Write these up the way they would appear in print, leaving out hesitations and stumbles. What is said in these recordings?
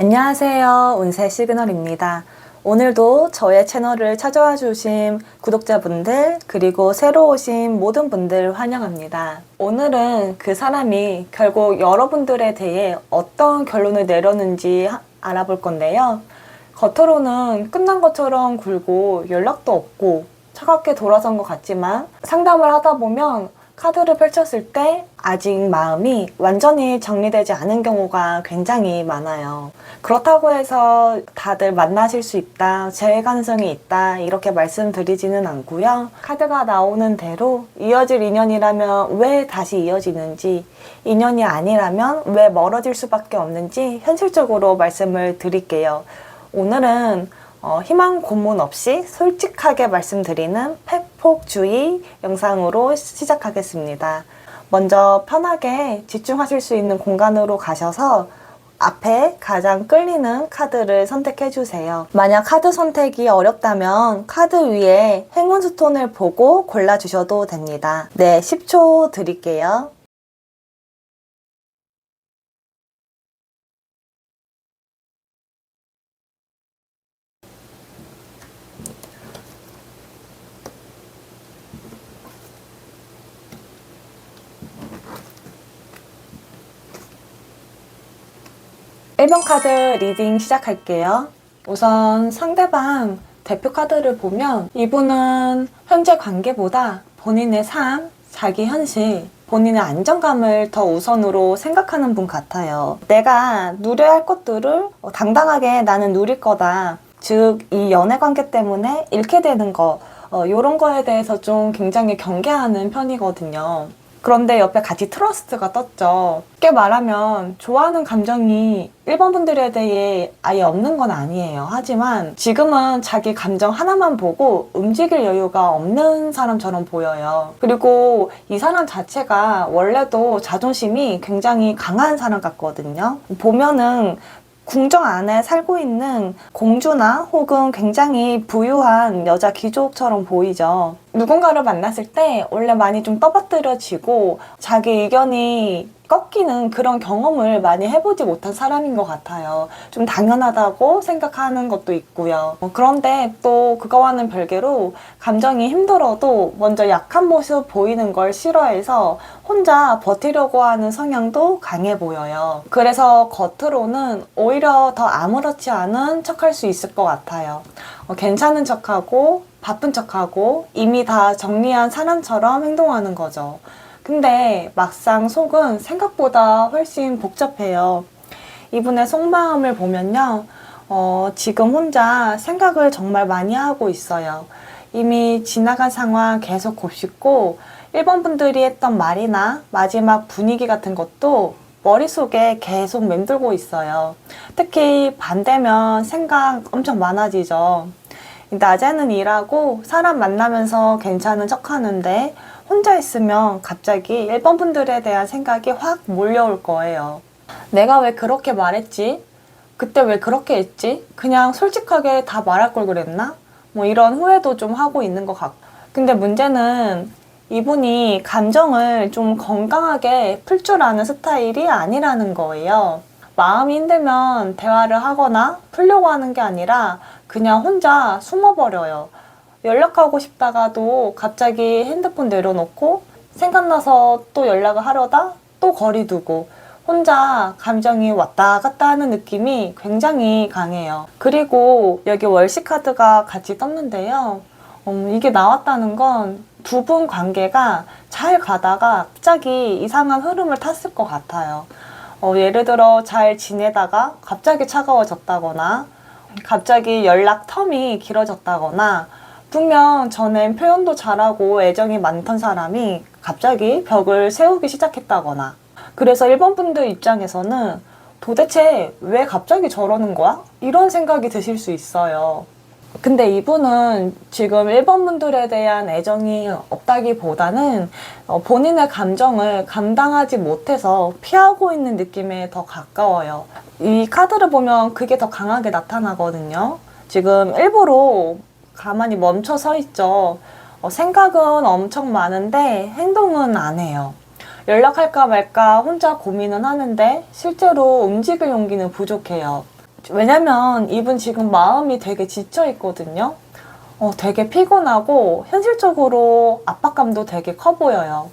안녕하세요. 운세 시그널입니다. 오늘도 저의 채널을 찾아와 주신 구독자분들 그리고 새로 오신 모든 분들 환영합니다. 오늘은 그 사람이 결국 여러분들에 대해 어떤 결론을 내렸는지 알아볼 건데요. 겉으로는 끝난 것처럼 굴고 연락도 없고 차갑게 돌아선 것 같지만 상담을 하다 보면 카드를 펼쳤을 때 아직 마음이 완전히 정리되지 않은 경우가 굉장히 많아요. 그렇다고 해서 다들 만나실 수 있다, 재회 가능성이 있다 이렇게 말씀드리지는 않고요. 카드가 나오는 대로 이어질 인연이라면 왜 다시 이어지는지, 인연이 아니라면 왜 멀어질 수밖에 없는지 현실적으로 말씀을 드릴게요. 오늘은 희망 고문 없이 솔직하게 말씀드리는 팩폭주의 영상으로 시작하겠습니다. 먼저 편하게 집중하실 수 있는 공간으로 가셔서 앞에 가장 끌리는 카드를 선택해 주세요. 만약 카드 선택이 어렵다면 카드 위에 행운 스톤을 보고 골라주셔도 됩니다. 네, 10초 드릴게요. (1번) 카드 리딩 시작할게요. 우선 상대방 대표 카드를 보면 이분은 현재 관계보다 본인의 삶, 자기 현실, 본인의 안정감을 더 우선으로 생각하는 분 같아요. 내가 누려야 할 것들을 당당하게 나는 누릴 거다. 즉, 이 연애 관계 때문에 잃게 되는 거, 이런 거에 대해서 좀 굉장히 경계하는 편이거든요. 그런데 옆에 같이 트러스트가 떴죠. 쉽게 말하면 좋아하는 감정이 1번 분들에 대해 아예 없는 건 아니에요. 하지만 지금은 자기 감정 하나만 보고 움직일 여유가 없는 사람처럼 보여요. 그리고 이 사람 자체가 원래도 자존심이 굉장히 강한 사람 같거든요. 보면은 궁정 안에 살고 있는 공주나 혹은 굉장히 부유한 여자 귀족처럼 보이죠. 누군가를 만났을 때 원래 많이 좀 떠받들여지고 자기 의견이 꺾이는 그런 경험을 많이 해보지 못한 사람인 것 같아요. 좀 당연하다고 생각하는 것도 있고요. 그런데 또 그거와는 별개로 감정이 힘들어도 먼저 약한 모습 보이는 걸 싫어해서 혼자 버티려고 하는 성향도 강해 보여요. 그래서 겉으로는 오히려 더 아무렇지 않은 척할 수 있을 것 같아요. 괜찮은 척하고 바쁜 척하고 이미 다 정리한 사람처럼 행동하는 거죠. 근데 막상 속은 생각보다 훨씬 복잡해요. 이분의 속마음을 보면요. 지금 혼자 생각을 정말 많이 하고 있어요. 이미 지나간 상황 계속 곱씹고 1번 분들이 했던 말이나 마지막 분위기 같은 것도 머릿속에 계속 맴돌고 있어요. 특히 반대면 생각 엄청 많아지죠. 낮에는 일하고 사람 만나면서 괜찮은 척 하는데 혼자 있으면 갑자기 1번 분들에 대한 생각이 확 몰려올 거예요. 내가 왜 그렇게 말했지? 그때 왜 그렇게 했지? 그냥 솔직하게 다 말할 걸 그랬나? 뭐 이런 후회도 좀 하고 있는 것 같고. 근데 문제는 이분이 감정을 좀 건강하게 풀 줄 아는 스타일이 아니라는 거예요. 마음이 힘들면 대화를 하거나 풀려고 하는 게 아니라 그냥 혼자 숨어버려요. 연락하고 싶다가도 갑자기 핸드폰 내려놓고 생각나서 또 연락을 하려다 또 거리 두고 혼자 감정이 왔다 갔다 하는 느낌이 굉장히 강해요. 그리고 여기 월시 카드가 같이 떴는데요. 이게 나왔다는 건 두 분 관계가 잘 가다가 갑자기 이상한 흐름을 탔을 것 같아요. 예를 들어 잘 지내다가 갑자기 차가워졌다거나 갑자기 연락 텀이 길어졌다거나 분명 전엔 표현도 잘하고 애정이 많던 사람이 갑자기 벽을 세우기 시작했다거나. 그래서 1번 분들 입장에서는 도대체 왜 갑자기 저러는 거야? 이런 생각이 드실 수 있어요. 근데 이분은 지금 1번 분들에 대한 애정이 없다기보다는 본인의 감정을 감당하지 못해서 피하고 있는 느낌에 더 가까워요. 이 카드를 보면 그게 더 강하게 나타나거든요. 지금 일부러 가만히 멈춰 서 있죠. 생각은 엄청 많은데 행동은 안 해요. 연락할까 말까 혼자 고민은 하는데 실제로 움직일 용기는 부족해요. 왜냐면 이분 지금 마음이 되게 지쳐 있거든요. 되게 피곤하고 현실적으로 압박감도 되게 커 보여요.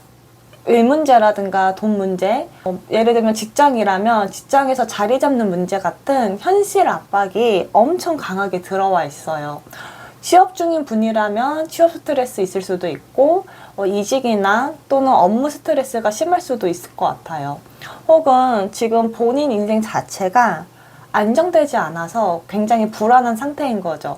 일 문제라든가 돈 문제, 예를 들면 직장이라면 직장에서 자리 잡는 문제 같은 현실 압박이 엄청 강하게 들어와 있어요. 취업 중인 분이라면 취업 스트레스 있을 수도 있고, 이직이나 또는 업무 스트레스가 심할 수도 있을 것 같아요. 혹은 지금 본인 인생 자체가 안정되지 않아서 굉장히 불안한 상태인 거죠.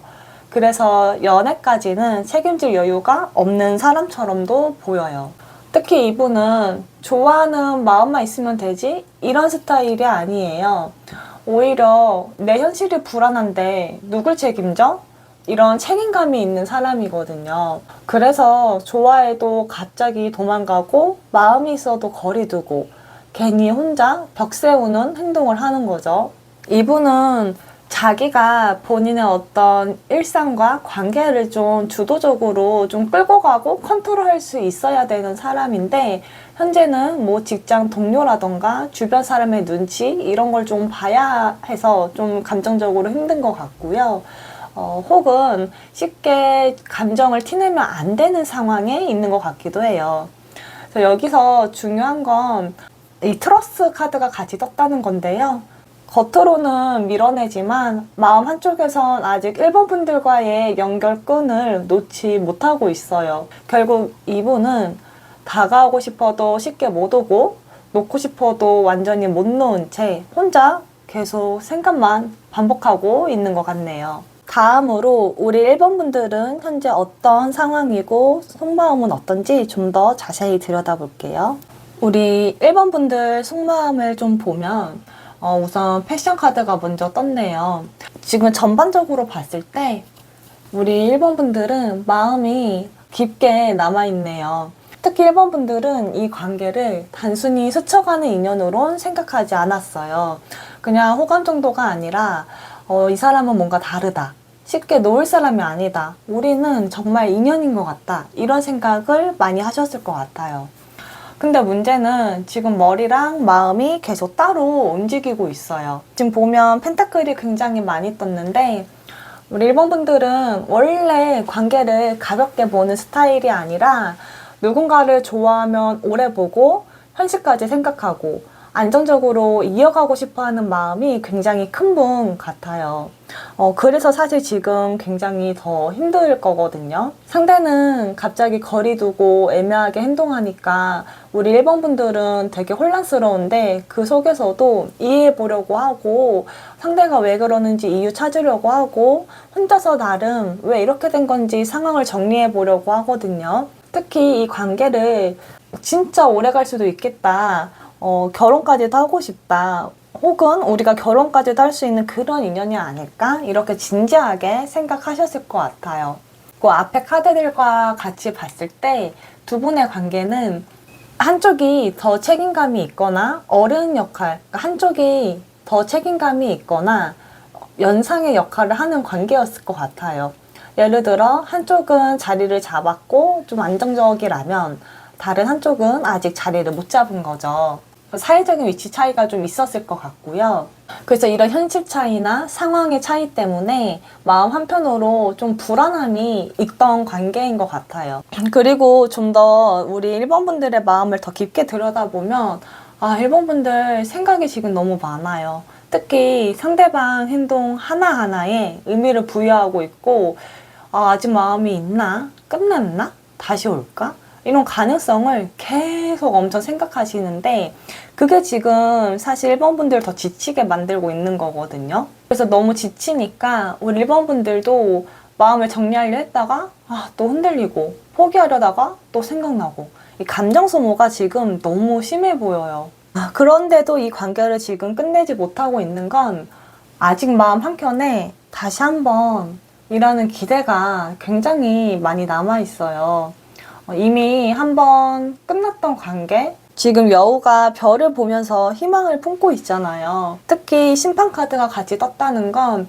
그래서 연애까지는 책임질 여유가 없는 사람처럼도 보여요. 특히 이분은 좋아하는 마음만 있으면 되지? 이런 스타일이 아니에요. 오히려 내 현실이 불안한데 누굴 책임져? 이런 책임감이 있는 사람이거든요. 그래서 좋아해도 갑자기 도망가고 마음이 있어도 거리 두고 괜히 혼자 벽 세우는 행동을 하는 거죠. 이분은 자기가 본인의 어떤 일상과 관계를 좀 주도적으로 좀 끌고 가고 컨트롤할 수 있어야 되는 사람인데, 현재는 뭐 직장 동료라던가 주변 사람의 눈치 이런 걸 좀 봐야 해서 좀 감정적으로 힘든 것 같고요. 혹은 쉽게 감정을 티내면 안 되는 상황에 있는 것 같기도 해요. 그래서 여기서 중요한 건 이 트러스 카드가 같이 떴다는 건데요. 겉으로는 밀어내지만 마음 한쪽에선 아직 1번 분들과의 연결끈을 놓지 못하고 있어요. 결국 이분은 다가오고 싶어도 쉽게 못 오고, 놓고 싶어도 완전히 못 놓은 채 혼자 계속 생각만 반복하고 있는 것 같네요. 다음으로 우리 1번 분들은 현재 어떤 상황이고 속마음은 어떤지 좀 더 자세히 들여다볼게요. 우리 1번 분들 속마음을 좀 보면 우선 패션 카드가 먼저 떴네요. 지금 전반적으로 봤을 때 우리 1번 분들은 마음이 깊게 남아있네요. 특히 1번 분들은 이 관계를 단순히 스쳐가는 인연으로 생각하지 않았어요. 그냥 호감 정도가 아니라 이 사람은 뭔가 다르다. 쉽게 놓을 사람이 아니다. 우리는 정말 인연인 것 같다. 이런 생각을 많이 하셨을 것 같아요. 근데 문제는 지금 머리랑 마음이 계속 따로 움직이고 있어요. 지금 보면 펜타클이 굉장히 많이 떴는데, 우리 1번 분들은 원래 관계를 가볍게 보는 스타일이 아니라 누군가를 좋아하면 오래 보고 현실까지 생각하고 안정적으로 이어가고 싶어 하는 마음이 굉장히 큰 분 같아요. 그래서 사실 지금 굉장히 더 힘들 거거든요. 상대는 갑자기 거리 두고 애매하게 행동하니까 우리 1번 분들은 되게 혼란스러운데, 그 속에서도 이해해 보려고 하고 상대가 왜 그러는지 이유 찾으려고 하고 혼자서 나름 왜 이렇게 된 건지 상황을 정리해 보려고 하거든요. 특히 이 관계를 진짜 오래 갈 수도 있겠다. 결혼까지도 하고 싶다. 혹은 우리가 결혼까지도 할 수 있는 그런 인연이 아닐까? 이렇게 진지하게 생각하셨을 것 같아요. 그 앞에 카드들과 같이 봤을 때 두 분의 관계는 한쪽이 더 책임감이 있거나 어른 역할, 그러니까 한쪽이 더 책임감이 있거나 연상의 역할을 하는 관계였을 것 같아요. 예를 들어 한쪽은 자리를 잡았고 좀 안정적이라면 다른 한쪽은 아직 자리를 못 잡은 거죠. 사회적인 위치 차이가 좀 있었을 것 같고요. 그래서 이런 현실 차이나 상황의 차이 때문에 마음 한편으로 좀 불안함이 있던 관계인 것 같아요. 그리고 좀 더 우리 1번 분들의 마음을 더 깊게 들여다보면 1번 분들 생각이 지금 너무 많아요. 특히 상대방 행동 하나하나에 의미를 부여하고 있고, 아직 마음이 있나? 끝났나? 다시 올까? 이런 가능성을 계속 엄청 생각하시는데, 그게 지금 사실 1번 분들 더 지치게 만들고 있는 거거든요. 그래서 너무 지치니까 우리 1번 분들도 마음을 정리하려 했다가 또 흔들리고, 포기하려다가 또 생각나고, 이 감정 소모가 지금 너무 심해 보여요. 그런데도 이 관계를 지금 끝내지 못하고 있는 건 아직 마음 한켠에 다시 한번 이라는 기대가 굉장히 많이 남아있어요. 이미 한번 끝났던 관계, 지금 여우가 별을 보면서 희망을 품고 있잖아요. 특히 심판 카드가 같이 떴다는 건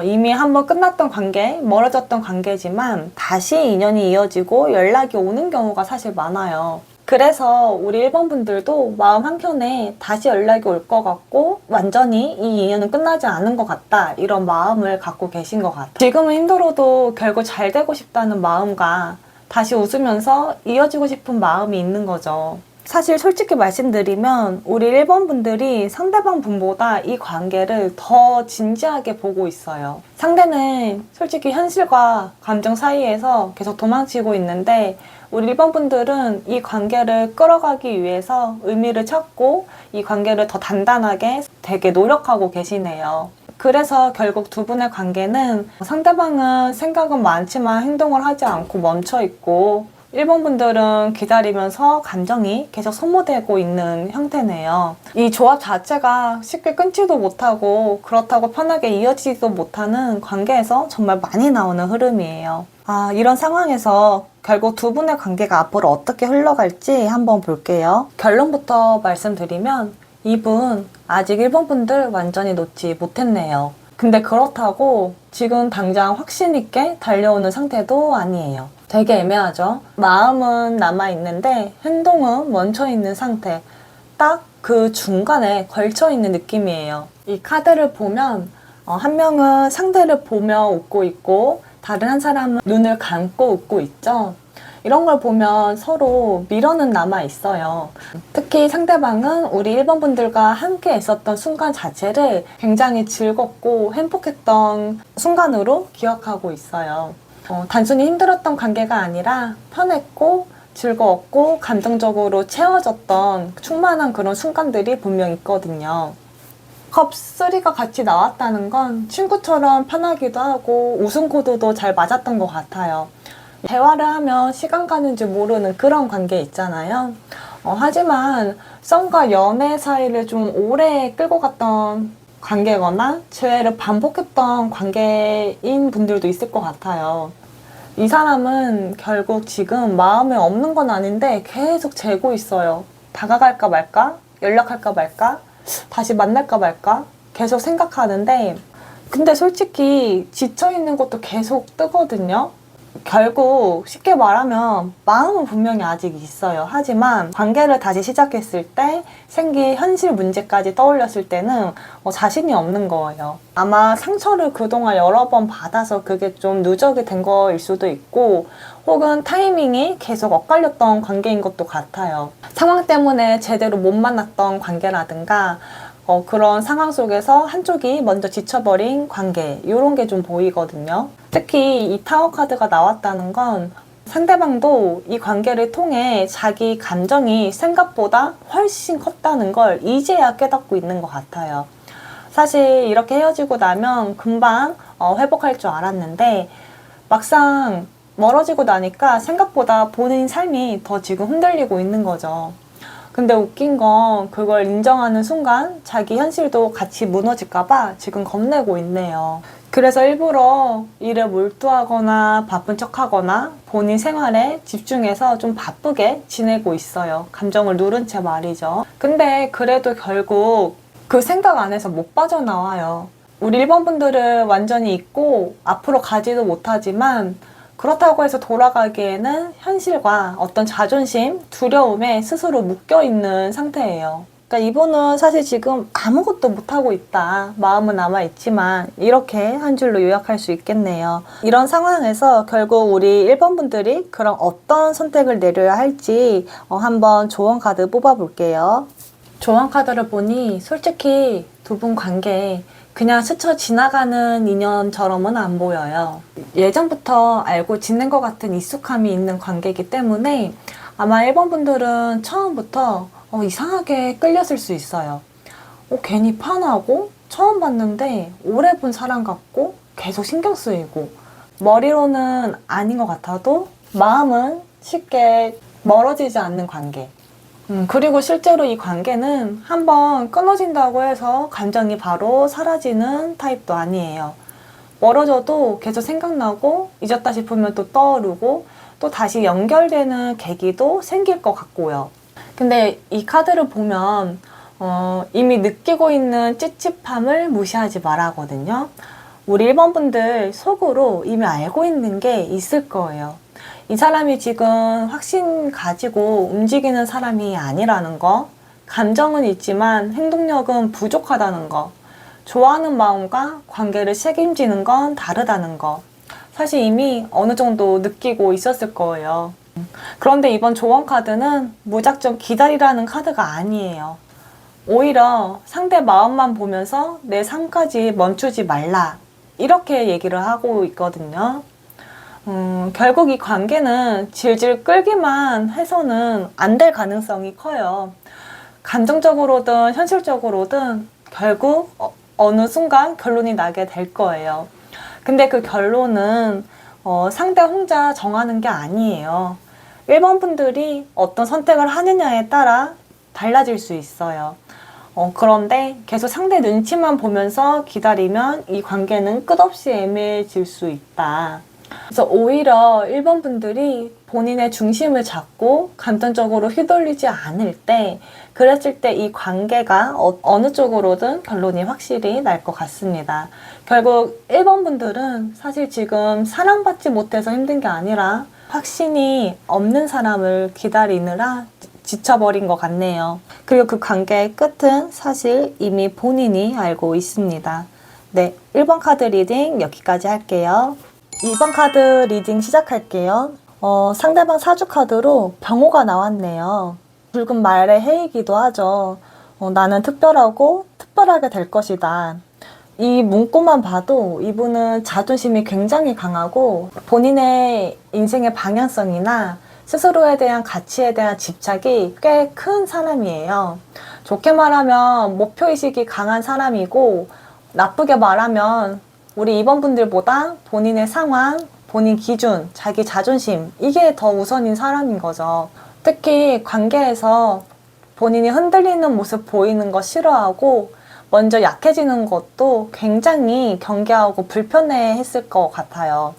이미 한번 끝났던 관계, 멀어졌던 관계지만 다시 인연이 이어지고 연락이 오는 경우가 사실 많아요. 그래서 우리 1번 분들도 마음 한켠에 다시 연락이 올 것 같고 완전히 이 인연은 끝나지 않은 것 같다, 이런 마음을 갖고 계신 것 같아요. 지금은 힘들어도 결국 잘 되고 싶다는 마음과 다시 웃으면서 이어지고 싶은 마음이 있는 거죠. 사실 솔직히 말씀드리면 우리 1번 분들이 상대방 분보다 이 관계를 더 진지하게 보고 있어요. 상대는 솔직히 현실과 감정 사이에서 계속 도망치고 있는데 우리 1번 분들은 이 관계를 끌어가기 위해서 의미를 찾고 이 관계를 더 단단하게 되게 노력하고 계시네요. 그래서 결국 두 분의 관계는 상대방은 생각은 많지만 행동을 하지 않고 멈춰 있고 1번 분들은 기다리면서 감정이 계속 소모되고 있는 형태네요. 이 조합 자체가 쉽게 끊지도 못하고 그렇다고 편하게 이어지지도 못하는 관계에서 정말 많이 나오는 흐름이에요. 이런 상황에서 결국 두 분의 관계가 앞으로 어떻게 흘러갈지 한번 볼게요. 결론부터 말씀드리면 이분 아직 1번 분들 완전히 놓지 못했네요. 근데 그렇다고 지금 당장 확신 있게 달려오는 상태도 아니에요. 되게 애매하죠? 마음은 남아있는데 행동은 멈춰있는 상태. 딱 그 중간에 걸쳐있는 느낌이에요. 이 카드를 보면 한 명은 상대를 보며 웃고 있고 다른 한 사람은 눈을 감고 웃고 있죠? 이런 걸 보면 서로 미련은 남아있어요. 특히 상대방은 우리 1번 분들과 함께 있었던 순간 자체를 굉장히 즐겁고 행복했던 순간으로 기억하고 있어요. 단순히 힘들었던 관계가 아니라 편했고 즐거웠고 감정적으로 채워졌던 충만한 그런 순간들이 분명 있거든요. 컵 3가 같이 나왔다는 건 친구처럼 편하기도 하고 웃음 코드도 잘 맞았던 것 같아요. 대화를 하면 시간 가는 줄 모르는 그런 관계 있잖아요. 하지만 썸과 연애 사이를 좀 오래 끌고 갔던 관계거나 재회를 반복했던 관계인 분들도 있을 것 같아요. 이 사람은 결국 지금 마음에 없는 건 아닌데 계속 재고 있어요. 다가갈까 말까? 연락할까 말까? 다시 만날까 말까? 계속 생각하는데 근데 솔직히 지쳐있는 것도 계속 뜨거든요. 결국 쉽게 말하면 마음은 분명히 아직 있어요. 하지만 관계를 다시 시작했을 때 생긴 현실 문제까지 떠올렸을 때는 자신이 없는 거예요. 아마 상처를 그동안 여러 번 받아서 그게 좀 누적이 된 거일 수도 있고 혹은 타이밍이 계속 엇갈렸던 관계인 것도 같아요. 상황 때문에 제대로 못 만났던 관계라든가 그런 상황 속에서 한쪽이 먼저 지쳐버린 관계, 이런 게 좀 보이거든요. 특히 이 타워 카드가 나왔다는 건 상대방도 이 관계를 통해 자기 감정이 생각보다 훨씬 컸다는 걸 이제야 깨닫고 있는 것 같아요. 사실 이렇게 헤어지고 나면 금방 회복할 줄 알았는데 막상 멀어지고 나니까 생각보다 본인 삶이 더 지금 흔들리고 있는 거죠. 근데 웃긴 건 그걸 인정하는 순간 자기 현실도 같이 무너질까봐 지금 겁내고 있네요. 그래서 일부러 일에 몰두하거나 바쁜 척하거나 본인 생활에 집중해서 좀 바쁘게 지내고 있어요. 감정을 누른 채 말이죠. 근데 그래도 결국 그 생각 안에서 못 빠져나와요. 우리 1번 분들은 완전히 잊고 앞으로 가지도 못하지만 그렇다고 해서 돌아가기에는 현실과 어떤 자존심, 두려움에 스스로 묶여있는 상태예요. 그러니까 이분은 사실 지금 아무것도 못하고 있다. 마음은 남아있지만 이렇게 한 줄로 요약할 수 있겠네요. 이런 상황에서 결국 우리 1번 분들이 그럼 어떤 선택을 내려야 할지 한번 조언 카드 뽑아볼게요. 조언 카드를 보니 솔직히 두 분 관계 그냥 스쳐 지나가는 인연처럼은 안 보여요. 예전부터 알고 지낸 것 같은 익숙함이 있는 관계이기 때문에 아마 1번 분들은 처음부터 이상하게 끌렸을 수 있어요. 괜히 편하고 처음 봤는데 오래 본 사람 같고 계속 신경 쓰이고 머리로는 아닌 것 같아도 마음은 쉽게 멀어지지 않는 관계. 그리고 실제로 이 관계는 한번 끊어진다고 해서 감정이 바로 사라지는 타입도 아니에요. 멀어져도 계속 생각나고 잊었다 싶으면 또 떠오르고 또 다시 연결되는 계기도 생길 것 같고요. 근데 이 카드를 보면 이미 느끼고 있는 찝찝함을 무시하지 말아거든요. 우리 1번 분들 속으로 이미 알고 있는 게 있을 거예요. 이 사람이 지금 확신 가지고 움직이는 사람이 아니라는 거, 감정은 있지만 행동력은 부족하다는 거, 좋아하는 마음과 관계를 책임지는 건 다르다는 거, 사실 이미 어느 정도 느끼고 있었을 거예요. 그런데 이번 조언 카드는 무작정 기다리라는 카드가 아니에요. 오히려 상대 마음만 보면서 내 삶까지 멈추지 말라, 이렇게 얘기를 하고 있거든요. 결국 이 관계는 질질 끌기만 해서는 안 될 가능성이 커요. 감정적으로든 현실적으로든 결국 어느 순간 결론이 나게 될 거예요. 근데 그 결론은 상대 혼자 정하는 게 아니에요. 1번 분들이 어떤 선택을 하느냐에 따라 달라질 수 있어요. 그런데 계속 상대 눈치만 보면서 기다리면 이 관계는 끝없이 애매해질 수 있다. 그래서 오히려 1번 분들이 본인의 중심을 잡고 감정적으로 휘둘리지 않을 때, 그랬을 때 이 관계가 어느 쪽으로든 결론이 확실히 날 것 같습니다. 결국 1번 분들은 사실 지금 사랑받지 못해서 힘든 게 아니라 확신이 없는 사람을 기다리느라 지쳐버린 것 같네요. 그리고 그 관계의 끝은 사실 이미 본인이 알고 있습니다. 네, 1번 카드 리딩 여기까지 할게요. 2번 카드 리딩 시작할게요. 상대방 사주 카드로 병호가 나왔네요. 붉은 말의 해이기도 하죠. 나는 특별하고 특별하게 될 것이다. 이 문구만 봐도 이분은 자존심이 굉장히 강하고 본인의 인생의 방향성이나 스스로에 대한 가치에 대한 집착이 꽤 큰 사람이에요. 좋게 말하면 목표의식이 강한 사람이고, 나쁘게 말하면 우리 2번 분들보다 본인의 상황, 본인 기준, 자기 자존심, 이게 더 우선인 사람인 거죠. 특히 관계에서 본인이 흔들리는 모습 보이는 거 싫어하고 먼저 약해지는 것도 굉장히 경계하고 불편해 했을 것 같아요.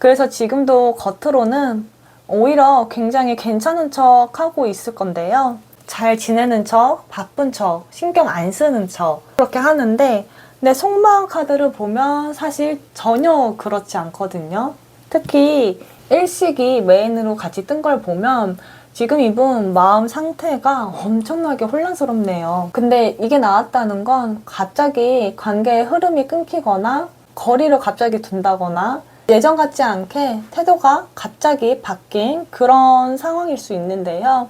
그래서 지금도 겉으로는 오히려 굉장히 괜찮은 척 하고 있을 건데요. 잘 지내는 척, 바쁜 척, 신경 안 쓰는 척 그렇게 하는데, 근데 속마음 카드를 보면 사실 전혀 그렇지 않거든요. 특히 일식이 메인으로 같이 뜬 걸 보면 지금 이분 마음 상태가 엄청나게 혼란스럽네요. 근데 이게 나왔다는 건 갑자기 관계의 흐름이 끊기거나 거리를 갑자기 둔다거나 예전 같지 않게 태도가 갑자기 바뀐 그런 상황일 수 있는데요.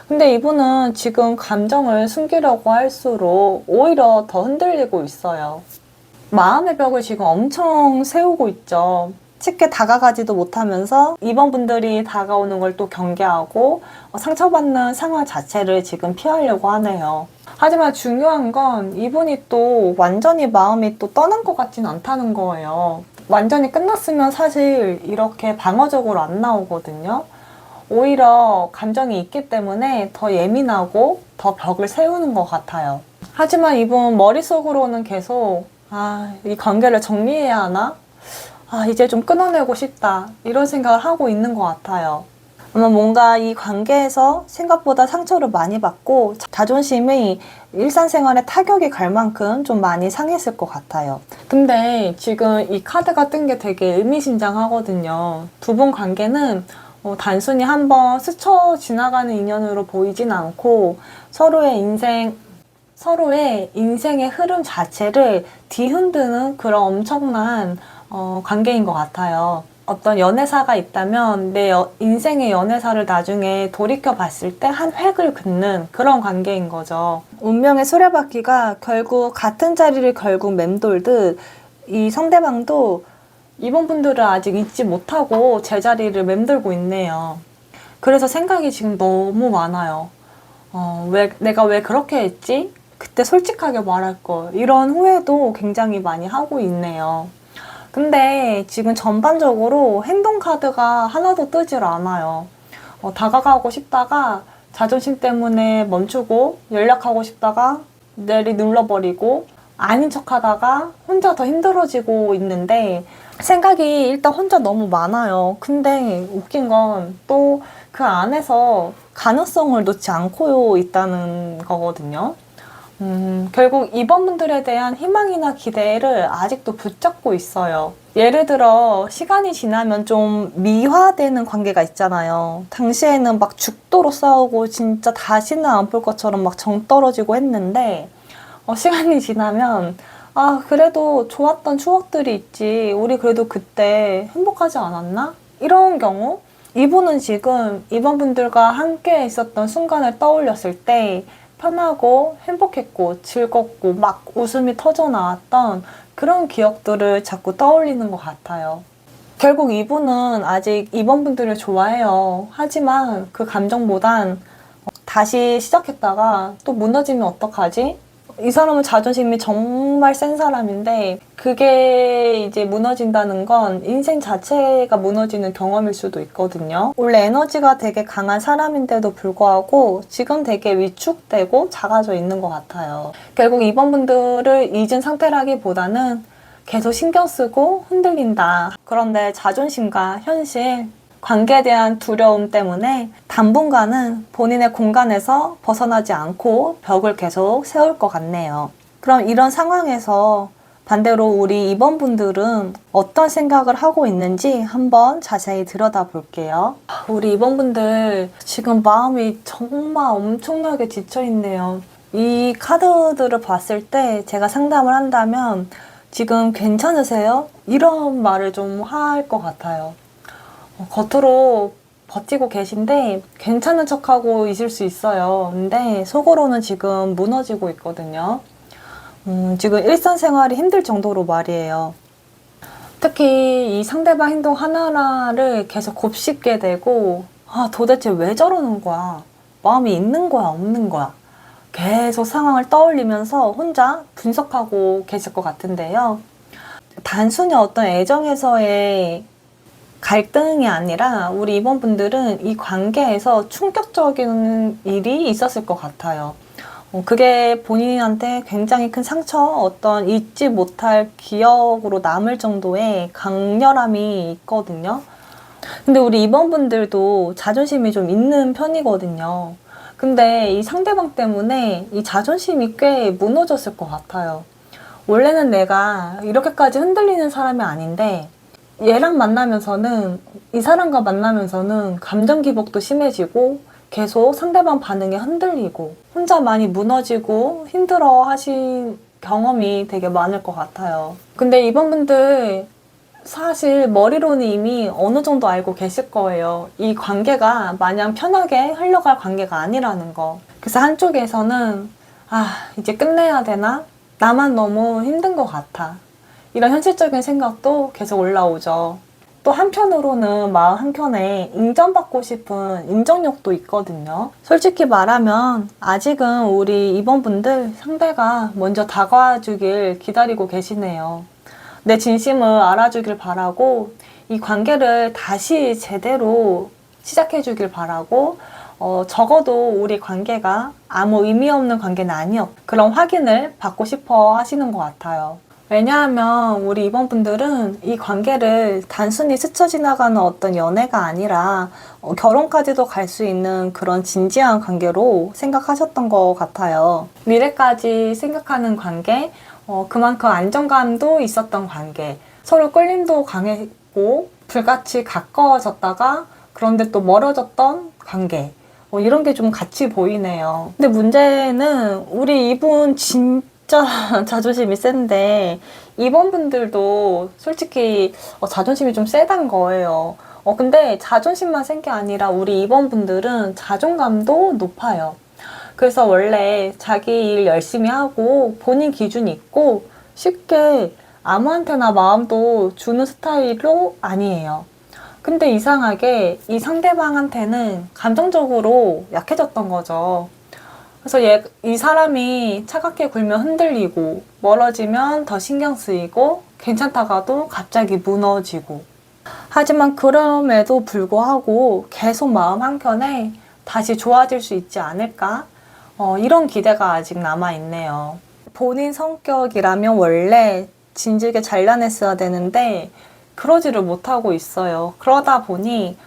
근데 이분은 지금 감정을 숨기려고 할수록 오히려 더 흔들리고 있어요. 마음의 벽을 지금 엄청 세우고 있죠. 쉽게 다가가지도 못하면서 2번 분들이 다가오는 걸 또 경계하고 상처받는 상황 자체를 지금 피하려고 하네요. 하지만 중요한 건 이분이 또 완전히 마음이 또 떠난 것 같지는 않다는 거예요. 완전히 끝났으면 사실 이렇게 방어적으로 안 나오거든요. 오히려 감정이 있기 때문에 더 예민하고 더 벽을 세우는 것 같아요. 하지만 이분 머릿속으로는 계속 이 관계를 정리해야 하나? 이제 좀 끊어내고 싶다, 이런 생각을 하고 있는 것 같아요. 아마 뭔가 이 관계에서 생각보다 상처를 많이 받고 자존심이 일상생활에 타격이 갈 만큼 좀 많이 상했을 것 같아요. 근데 지금 이 카드가 뜬 게 되게 의미심장하거든요. 두 분 관계는 단순히 한번 스쳐 지나가는 인연으로 보이진 않고 서로의 인생의 흐름 자체를 뒤흔드는 그런 엄청난 관계인 것 같아요. 어떤 연애사가 있다면 내 인생의 연애사를 나중에 돌이켜 봤을 때 한 획을 긋는 그런 관계인 거죠. 운명의 수레바퀴가 결국 같은 자리를 결국 맴돌듯 이 상대방도 이번 분들을 아직 잊지 못하고 제자리를 맴돌고 있네요. 그래서 생각이 지금 너무 많아요. 내가 왜 그렇게 했지? 그때 솔직하게 말할 걸. 이런 후회도 굉장히 많이 하고 있네요. 근데 지금 전반적으로 행동 카드가 하나도 뜨질 않아요. 다가가고 싶다가 자존심 때문에 멈추고, 연락하고 싶다가 눌러버리고, 아닌 척 하다가 혼자 더 힘들어지고 있는데, 생각이 일단 혼자 너무 많아요. 근데 웃긴 건 또 그 안에서 가능성을 놓지 않고 있다는 거거든요. 결국 이번 분들에 대한 희망이나 기대를 아직도 붙잡고 있어요. 예를 들어 시간이 지나면 좀 미화되는 관계가 있잖아요. 당시에는 막 죽도록 싸우고 진짜 다시는 안 볼 것처럼 막 정 떨어지고 했는데 시간이 지나면 그래도 좋았던 추억들이 있지. 우리 그래도 그때 행복하지 않았나? 이런 경우 이분은 지금 이번 분들과 함께 있었던 순간을 떠올렸을 때 편하고 행복했고 즐겁고 막 웃음이 터져 나왔던 그런 기억들을 자꾸 떠올리는 것 같아요. 결국 이분은 아직 이번 분들을 좋아해요. 하지만 그 감정보단 다시 시작했다가 또 무너지면 어떡하지? 이 사람은 자존심이 정말 센 사람인데 그게 이제 무너진다는 건 인생 자체가 무너지는 경험일 수도 있거든요. 원래 에너지가 되게 강한 사람인데도 불구하고 지금 되게 위축되고 작아져 있는 것 같아요. 결국 이번 분들을 잊은 상태라기보다는 계속 신경 쓰고 흔들린다. 그런데 자존심과 현실, 관계에 대한 두려움 때문에 당분간은 본인의 공간에서 벗어나지 않고 벽을 계속 세울 것 같네요. 그럼 이런 상황에서 반대로 우리 이번 분들은 어떤 생각을 하고 있는지 한번 자세히 들여다볼게요. 우리 이번 분들 지금 마음이 정말 엄청나게 지쳐있네요. 이 카드들을 봤을 때 제가 상담을 한다면 지금 괜찮으세요? 이런 말을 좀 할 것 같아요. 겉으로 버티고 계신데 괜찮은 척하고 있을 수 있어요. 근데 속으로는 지금 무너지고 있거든요. 지금 일상생활이 힘들 정도로 말이에요. 특히 이 상대방 행동 하나하나를 계속 곱씹게 되고 도대체 왜 저러는 거야? 마음이 있는 거야, 없는 거야? 계속 상황을 떠올리면서 혼자 분석하고 계실 것 같은데요. 단순히 어떤 애정에서의 갈등이 아니라 우리 이번 분들은 이 관계에서 충격적인 일이 있었을 것 같아요. 그게 본인한테 굉장히 큰 상처, 어떤 잊지 못할 기억으로 남을 정도의 강렬함이 있거든요. 근데 우리 이번 분들도 자존심이 좀 있는 편이거든요. 근데 이 상대방 때문에 이 자존심이 꽤 무너졌을 것 같아요. 원래는 내가 이렇게까지 흔들리는 사람이 아닌데 얘랑 만나면서는 이 사람과 만나면서는 감정 기복도 심해지고 계속 상대방 반응에 흔들리고 혼자 많이 무너지고 힘들어 하신 경험이 되게 많을 것 같아요. 근데 이번 분들 사실 머리로는 이미 어느 정도 알고 계실 거예요. 이 관계가 마냥 편하게 흘러갈 관계가 아니라는 거. 그래서 한쪽에서는 이제 끝내야 되나? 나만 너무 힘든 것 같아. 이런 현실적인 생각도 계속 올라오죠. 또 한편으로는 마음 한켠에 인정받고 싶은 인정욕도 있거든요. 솔직히 말하면 아직은 우리 이번 분들 상대가 먼저 다가와 주길 기다리고 계시네요. 내 진심을 알아주길 바라고 이 관계를 다시 제대로 시작해 주길 바라고 적어도 우리 관계가 아무 의미 없는 관계는 아니었 그런 확인을 받고 싶어 하시는 것 같아요. 왜냐하면 우리 이번 분들은 이 관계를 단순히 스쳐 지나가는 어떤 연애가 아니라 결혼까지도 갈 수 있는 그런 진지한 관계로 생각하셨던 것 같아요. 미래까지 생각하는 관계, 그만큼 안정감도 있었던 관계, 서로 끌림도 강했고 불같이 가까워졌다가 그런데 또 멀어졌던 관계, 이런 게 좀 같이 보이네요. 근데 문제는 우리 이분 진짜 자존심이 센데 이번 분들도 솔직히 자존심이 좀 세단 거예요. 근데 자존심만 센 게 아니라 우리 이번 분들은 자존감도 높아요. 그래서 원래 자기 일 열심히 하고 본인 기준이 있고 쉽게 아무한테나 마음도 주는 스타일로 아니에요. 근데 이상하게 이 상대방한테는 감정적으로 약해졌던 거죠. 그래서 이 사람이 차갑게 굴면 흔들리고 멀어지면 더 신경 쓰이고 괜찮다가도 갑자기 무너지고 하지만 그럼에도 불구하고 계속 마음 한켠에 다시 좋아질 수 있지 않을까? 이런 기대가 아직 남아있네요. 본인 성격이라면 원래 진즉에 잘라냈어야 되는데 그러지를 못하고 있어요. 그러다 보니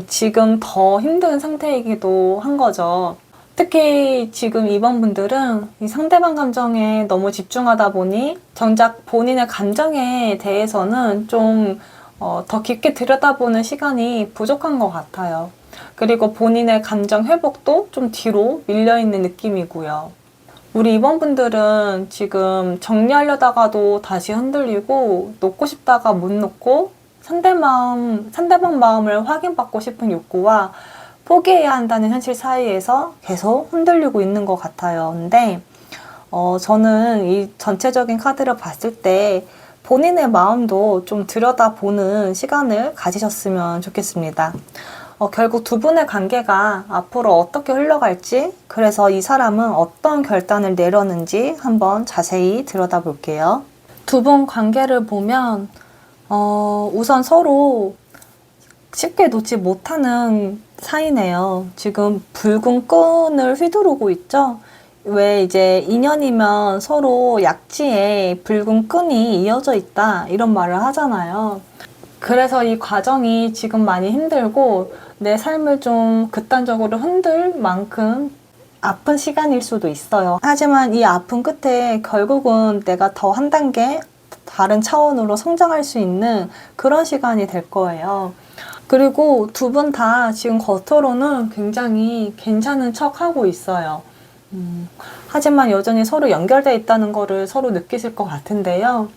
지금 더 힘든 상태이기도 한 거죠. 특히 지금 이번 분들은 이 상대방 감정에 너무 집중하다 보니 정작 본인의 감정에 대해서는 좀 더 깊게 들여다보는 시간이 부족한 것 같아요. 그리고 본인의 감정 회복도 좀 뒤로 밀려있는 느낌이고요. 우리 이번 분들은 지금 정리하려다가도 다시 흔들리고 놓고 싶다가 못 놓고 상대방 마음을 확인받고 싶은 욕구와 포기해야 한다는 현실 사이에서 계속 흔들리고 있는 것 같아요. 근데 저는 이 전체적인 카드를 봤을 때 본인의 마음도 좀 들여다보는 시간을 가지셨으면 좋겠습니다. 결국 두 분의 관계가 앞으로 어떻게 흘러갈지, 그래서 이 사람은 어떤 결단을 내렸는지 한번 자세히 들여다볼게요. 두 분 관계를 보면 우선 서로 쉽게 놓지 못하는 사이네요. 지금 붉은 끈을 휘두르고 있죠? 왜 이제 인연이면 서로 약지에 붉은 끈이 이어져 있다 이런 말을 하잖아요. 그래서 이 과정이 지금 많이 힘들고 내 삶을 좀 극단적으로 흔들 만큼 아픈 시간일 수도 있어요. 하지만 이 아픈 끝에 결국은 내가 더 한 단계 다른 차원으로 성장할 수 있는 그런 시간이 될 거예요. 그리고 두 분 다 지금 겉으로는 굉장히 괜찮은 척 하고 있어요. 하지만 여전히 서로 연결되어 있다는 거를 서로 느끼실 것 같은데요.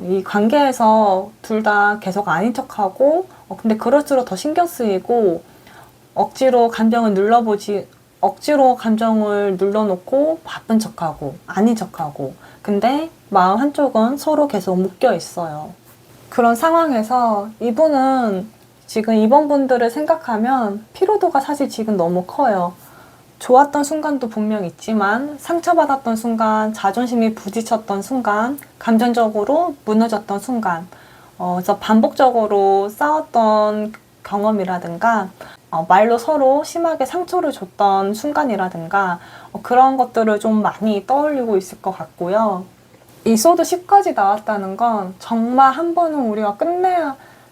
이 관계에서 둘 다 계속 아닌 척하고 근데 그럴수록 더 신경 쓰이고 억지로 감정을 눌러놓고 바쁜 척하고 아닌 척하고 근데 마음 한쪽은 서로 계속 묶여 있어요. 그런 상황에서 이분은 지금 이번 분들을 생각하면 피로도가 사실 지금 너무 커요. 좋았던 순간도 분명 있지만 상처받았던 순간, 자존심이 부딪혔던 순간, 감정적으로 무너졌던 순간, 그래서 반복적으로 싸웠던 경험이라든가 말로 서로 심하게 상처를 줬던 순간이라든가 그런 것들을 좀 많이 떠올리고 있을 것 같고요. 이 소드 10까지 나왔다는 건 정말 한 번은 우리가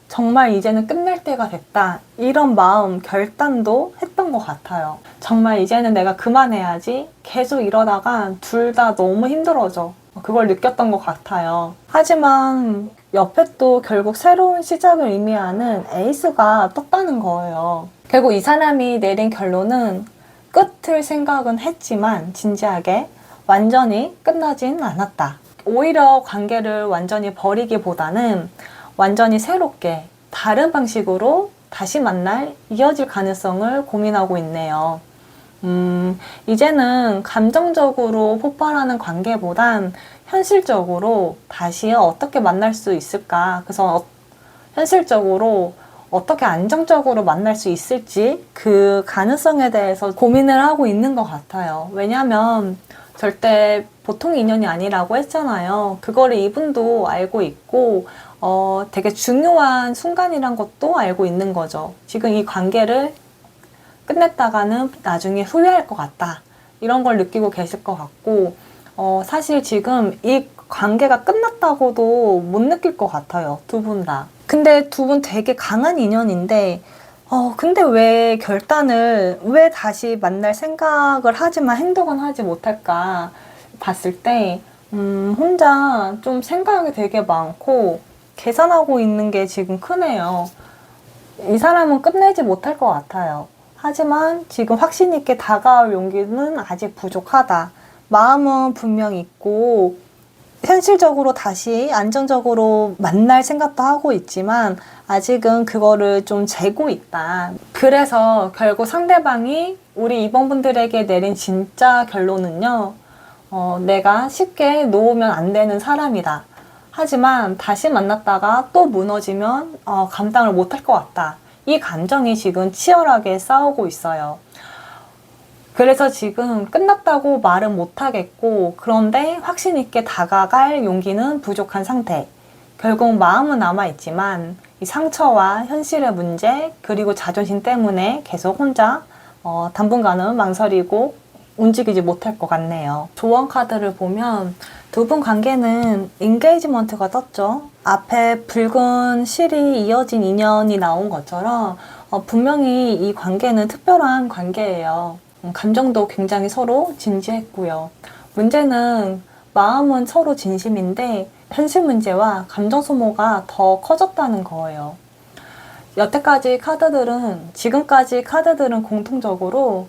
정말 이제는 끝낼 때가 됐다 이런 마음 결단도 했던 것 같아요. 정말 이제는 내가 그만해야지 계속 이러다가 둘 다 너무 힘들어져 그걸 느꼈던 것 같아요. 하지만 옆에 또 결국 새로운 시작을 의미하는 에이스가 떴다는 거예요. 결국 이 사람이 내린 결론은 끝을 생각은 했지만 진지하게 완전히 끝나진 않았다. 오히려 관계를 완전히 버리기보다는 완전히 새롭게 다른 방식으로 다시 이어질 가능성을 고민하고 있네요. 이제는 감정적으로 폭발하는 관계보단 현실적으로 다시 어떻게 만날 수 있을까? 그래서 현실적으로 어떻게 안정적으로 만날 수 있을지 그 가능성에 대해서 고민을 하고 있는 것 같아요. 왜냐하면 절대 보통 인연이 아니라고 했잖아요. 그거를 이분도 알고 있고 되게 중요한 순간이란 것도 알고 있는 거죠. 지금 이 관계를 끝냈다가는 나중에 후회할 것 같다. 이런 걸 느끼고 계실 것 같고 사실 지금 이 관계가 끝났다고도 못 느낄 것 같아요. 두 분 다. 근데 두 분 되게 강한 인연인데 근데 왜 다시 만날 생각을 하지만 행동은 하지 못할까 봤을 때 혼자 좀 생각이 되게 많고 계산하고 있는 게 지금 크네요. 이 사람은 끝내지 못할 것 같아요. 하지만 지금 확신 있게 다가올 용기는 아직 부족하다. 마음은 분명 있고 현실적으로 다시 안정적으로 만날 생각도 하고 있지만 아직은 그거를 좀 재고 있다. 그래서 결국 상대방이 우리 이번 분들에게 내린 진짜 결론은요. 내가 쉽게 놓으면 안 되는 사람이다. 하지만 다시 만났다가 또 무너지면 감당을 못할 것 같다. 이 감정이 지금 치열하게 싸우고 있어요. 그래서 지금 끝났다고 말은 못하겠고 그런데 확신 있게 다가갈 용기는 부족한 상태. 결국 마음은 남아있지만 이 상처와 현실의 문제 그리고 자존심 때문에 계속 혼자 당분간은 망설이고 움직이지 못할 것 같네요. 조언 카드를 보면 두 분 관계는 인게이지먼트가 떴죠. 앞에 붉은 실이 이어진 인연이 나온 것처럼 분명히 이 관계는 특별한 관계예요. 감정도 굉장히 서로 진지했고요. 문제는 마음은 서로 진심인데 현실 문제와 감정 소모가 더 커졌다는 거예요. 지금까지 카드들은 공통적으로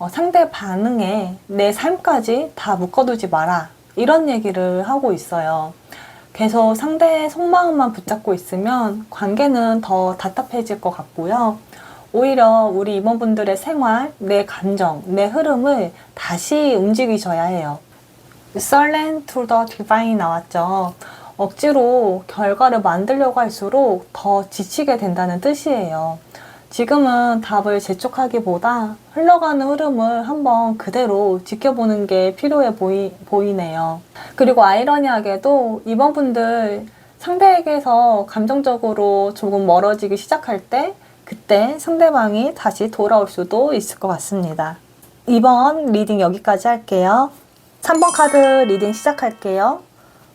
상대 반응에 내 삶까지 다 묶어두지 마라, 이런 얘기를 하고 있어요. 계속 상대의 속마음만 붙잡고 있으면 관계는 더 답답해질 것 같고요. 오히려 우리 임원분들의 생활, 내 감정, 내 흐름을 다시 움직이셔야 해요. Silent to the Divine 나왔죠. 억지로 결과를 만들려고 할수록 더 지치게 된다는 뜻이에요. 지금은 답을 재촉하기보다 흘러가는 흐름을 한번 그대로 지켜보는 게 필요해 보이네요. 그리고 아이러니하게도 이번 분들 상대에게서 감정적으로 조금 멀어지기 시작할 때 그때 상대방이 다시 돌아올 수도 있을 것 같습니다. 이번 리딩 여기까지 할게요. 3번 카드 리딩 시작할게요.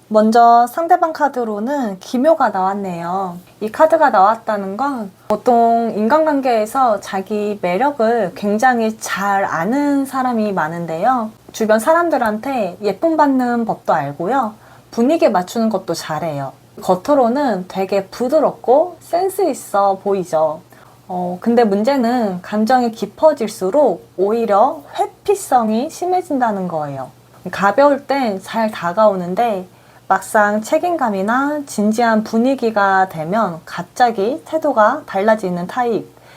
먼저 상대방 카드로는 기묘가 나왔네요. 이 카드가 나왔다는 건 보통 인간관계에서 자기 매력을 굉장히 잘 아는 사람이 많은데요. 주변 사람들한테 예쁨 받는 법도 알고요. 분위기에 맞추는 것도 잘해요. 겉으로는 되게 부드럽고 센스 있어 보이죠. 근데 문제는 감정이 깊어질수록 오히려 회피성이 심해진다는 거예요. 가벼울 땐 잘 다가오는데 막상 책임감이나 진지한 분위기가 되면 갑자기 태도가 달라지는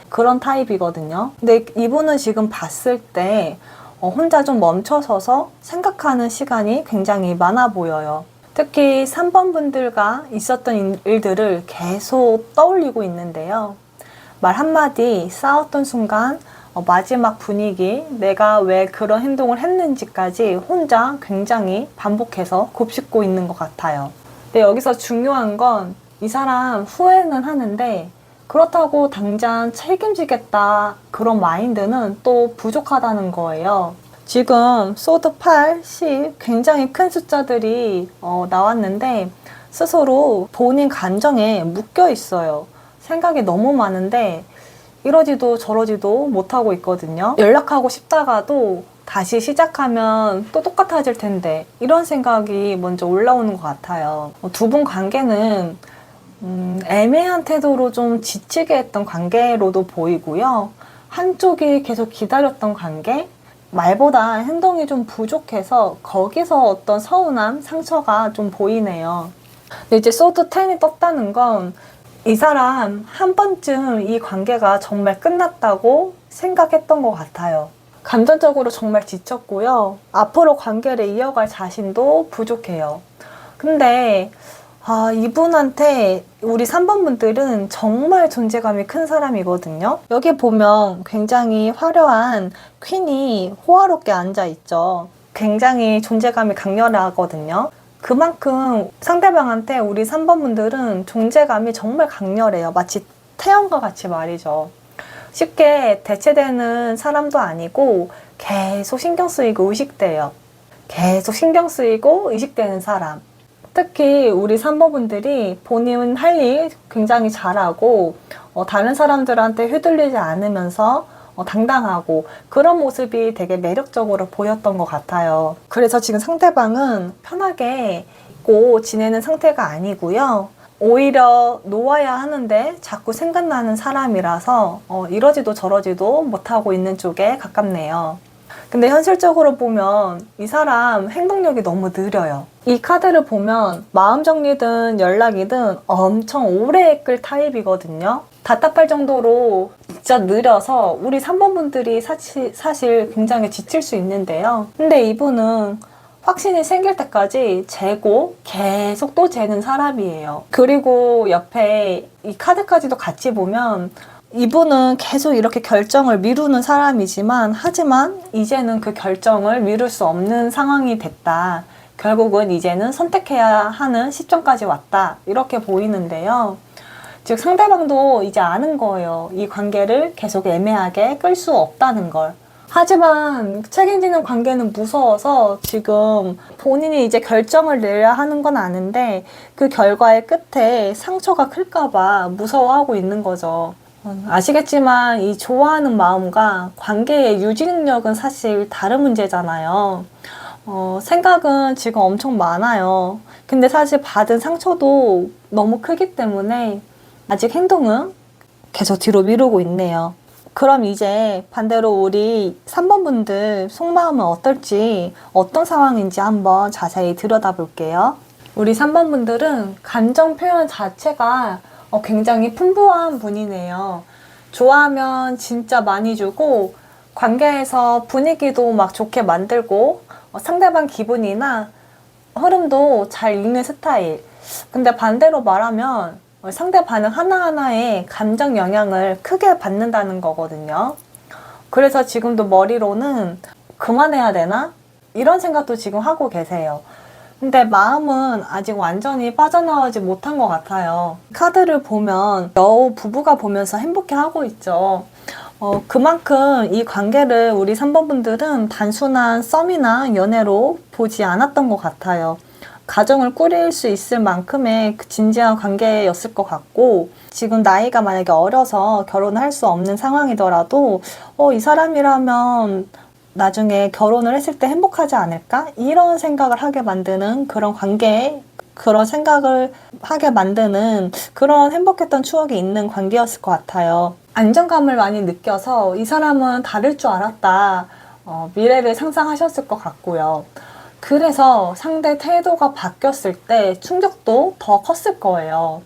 그런 타입이거든요. 근데 이분은 지금 봤을 때 혼자 좀 멈춰서서 생각하는 시간이 굉장히 많아 보여요. 특히 3번 분들과 있었던 일들을 계속 떠올리고 있는데요. 말 한마디, 싸웠던 순간, 마지막 분위기, 내가 왜 그런 행동을 했는지까지 혼자 굉장히 반복해서 곱씹고 있는 것 같아요. 근데 여기서 중요한 건 이 사람 후회는 하는데 그렇다고 당장 책임지겠다, 그런 마인드는 또 부족하다는 거예요. 지금 소드 8, 10 굉장히 큰 숫자들이 나왔는데 스스로 본인 감정에 묶여 있어요. 생각이 너무 많은데 이러지도 저러지도 못하고 있거든요. 연락하고 싶다가도 다시 시작하면 또 똑같아질 텐데 이런 생각이 먼저 올라오는 것 같아요. 두 분 관계는 애매한 태도로 좀 지치게 했던 관계로도 보이고요. 한쪽이 계속 기다렸던 관계, 말보다 행동이 좀 부족해서 거기서 어떤 서운함, 상처가 좀 보이네요. 근데 이제 소드 10이 떴다는 건 이 사람 한 번쯤 이 관계가 정말 끝났다고 생각했던 것 같아요. 감정적으로 정말 지쳤고요. 앞으로 관계를 이어갈 자신도 부족해요. 근데 이분한테 우리 3번 분들은 정말 존재감이 큰 사람이거든요. 여기 보면 굉장히 화려한 퀸이 호화롭게 앉아있죠. 굉장히 존재감이 강렬하거든요. 그만큼 상대방한테 우리 3번 분들은 존재감이 정말 강렬해요. 마치 태양과 같이 말이죠. 쉽게 대체되는 사람도 아니고 계속 신경 쓰이고 의식돼요. 계속 신경 쓰이고 의식되는 사람. 특히 우리 3번 분들이 본인 할 일 굉장히 잘하고 다른 사람들한테 휘둘리지 않으면서 당당하고 그런 모습이 되게 매력적으로 보였던 것 같아요. 그래서 지금 상대방은 편하게 있고 지내는 상태가 아니고요. 오히려 놓아야 하는데 자꾸 생각나는 사람이라서 이러지도 저러지도 못하고 있는 쪽에 가깝네요. 근데 현실적으로 보면 이 사람 행동력이 너무 느려요. 이 카드를 보면 마음 정리든 연락이든 엄청 오래 끌 타입이거든요. 답답할 정도로 진짜 느려서 우리 3번 분들이 사실 굉장히 지칠 수 있는데요. 근데 이분은 확신이 생길 때까지 재고 계속 또 재는 사람이에요. 그리고 옆에 이 카드까지도 같이 보면 이분은 계속 이렇게 결정을 미루는 사람이지만 하지만 이제는 그 결정을 미룰 수 없는 상황이 됐다. 결국은 이제는 선택해야 하는 시점까지 왔다. 이렇게 보이는데요. 즉 상대방도 이제 아는 거예요. 이 관계를 계속 애매하게 끌 수 없다는 걸. 하지만 책임지는 관계는 무서워서 지금 본인이 이제 결정을 내야 하는 건 아는데 그 결과의 끝에 상처가 클까봐 무서워하고 있는 거죠. 아시겠지만 이 좋아하는 마음과 관계의 유지 능력은 사실 다른 문제잖아요. 생각은 지금 엄청 많아요. 근데 사실 받은 상처도 너무 크기 때문에 아직 행동은 계속 뒤로 미루고 있네요. 그럼 이제 반대로 우리 3번 분들 속마음은 어떨지, 어떤 상황인지 한번 자세히 들여다볼게요. 우리 3번 분들은 감정 표현 자체가 굉장히 풍부한 분이네요. 좋아하면 진짜 많이 주고, 관계에서 분위기도 막 좋게 만들고, 상대방 기분이나 흐름도 잘 읽는 스타일. 근데 반대로 말하면 상대 반응 하나하나에 감정 영향을 크게 받는다는 거거든요. 그래서 지금도 머리로는 그만해야 되나? 이런 생각도 지금 하고 계세요. 근데 마음은 아직 완전히 빠져나오지 못한 것 같아요. 카드를 보면 여우 부부가 보면서 행복해하고 있죠. 그만큼 이 관계를 우리 3번 분들은 단순한 썸이나 연애로 보지 않았던 것 같아요. 가정을 꾸릴 수 있을 만큼의 그 진지한 관계였을 것 같고, 지금 나이가 만약에 어려서 결혼을 할 수 없는 상황이더라도 이 사람이라면 나중에 결혼을 했을 때 행복하지 않을까? 이런 생각을 하게 만드는 그런 관계, 그런 생각을 하게 만드는 그런 행복했던 추억이 있는 관계였을 것 같아요. 안정감을 많이 느껴서 이 사람은 다를 줄 알았다. 미래를 상상하셨을 것 같고요. 그래서 상대 태도가 바뀌었을 때 충격도 더 컸을 거예요.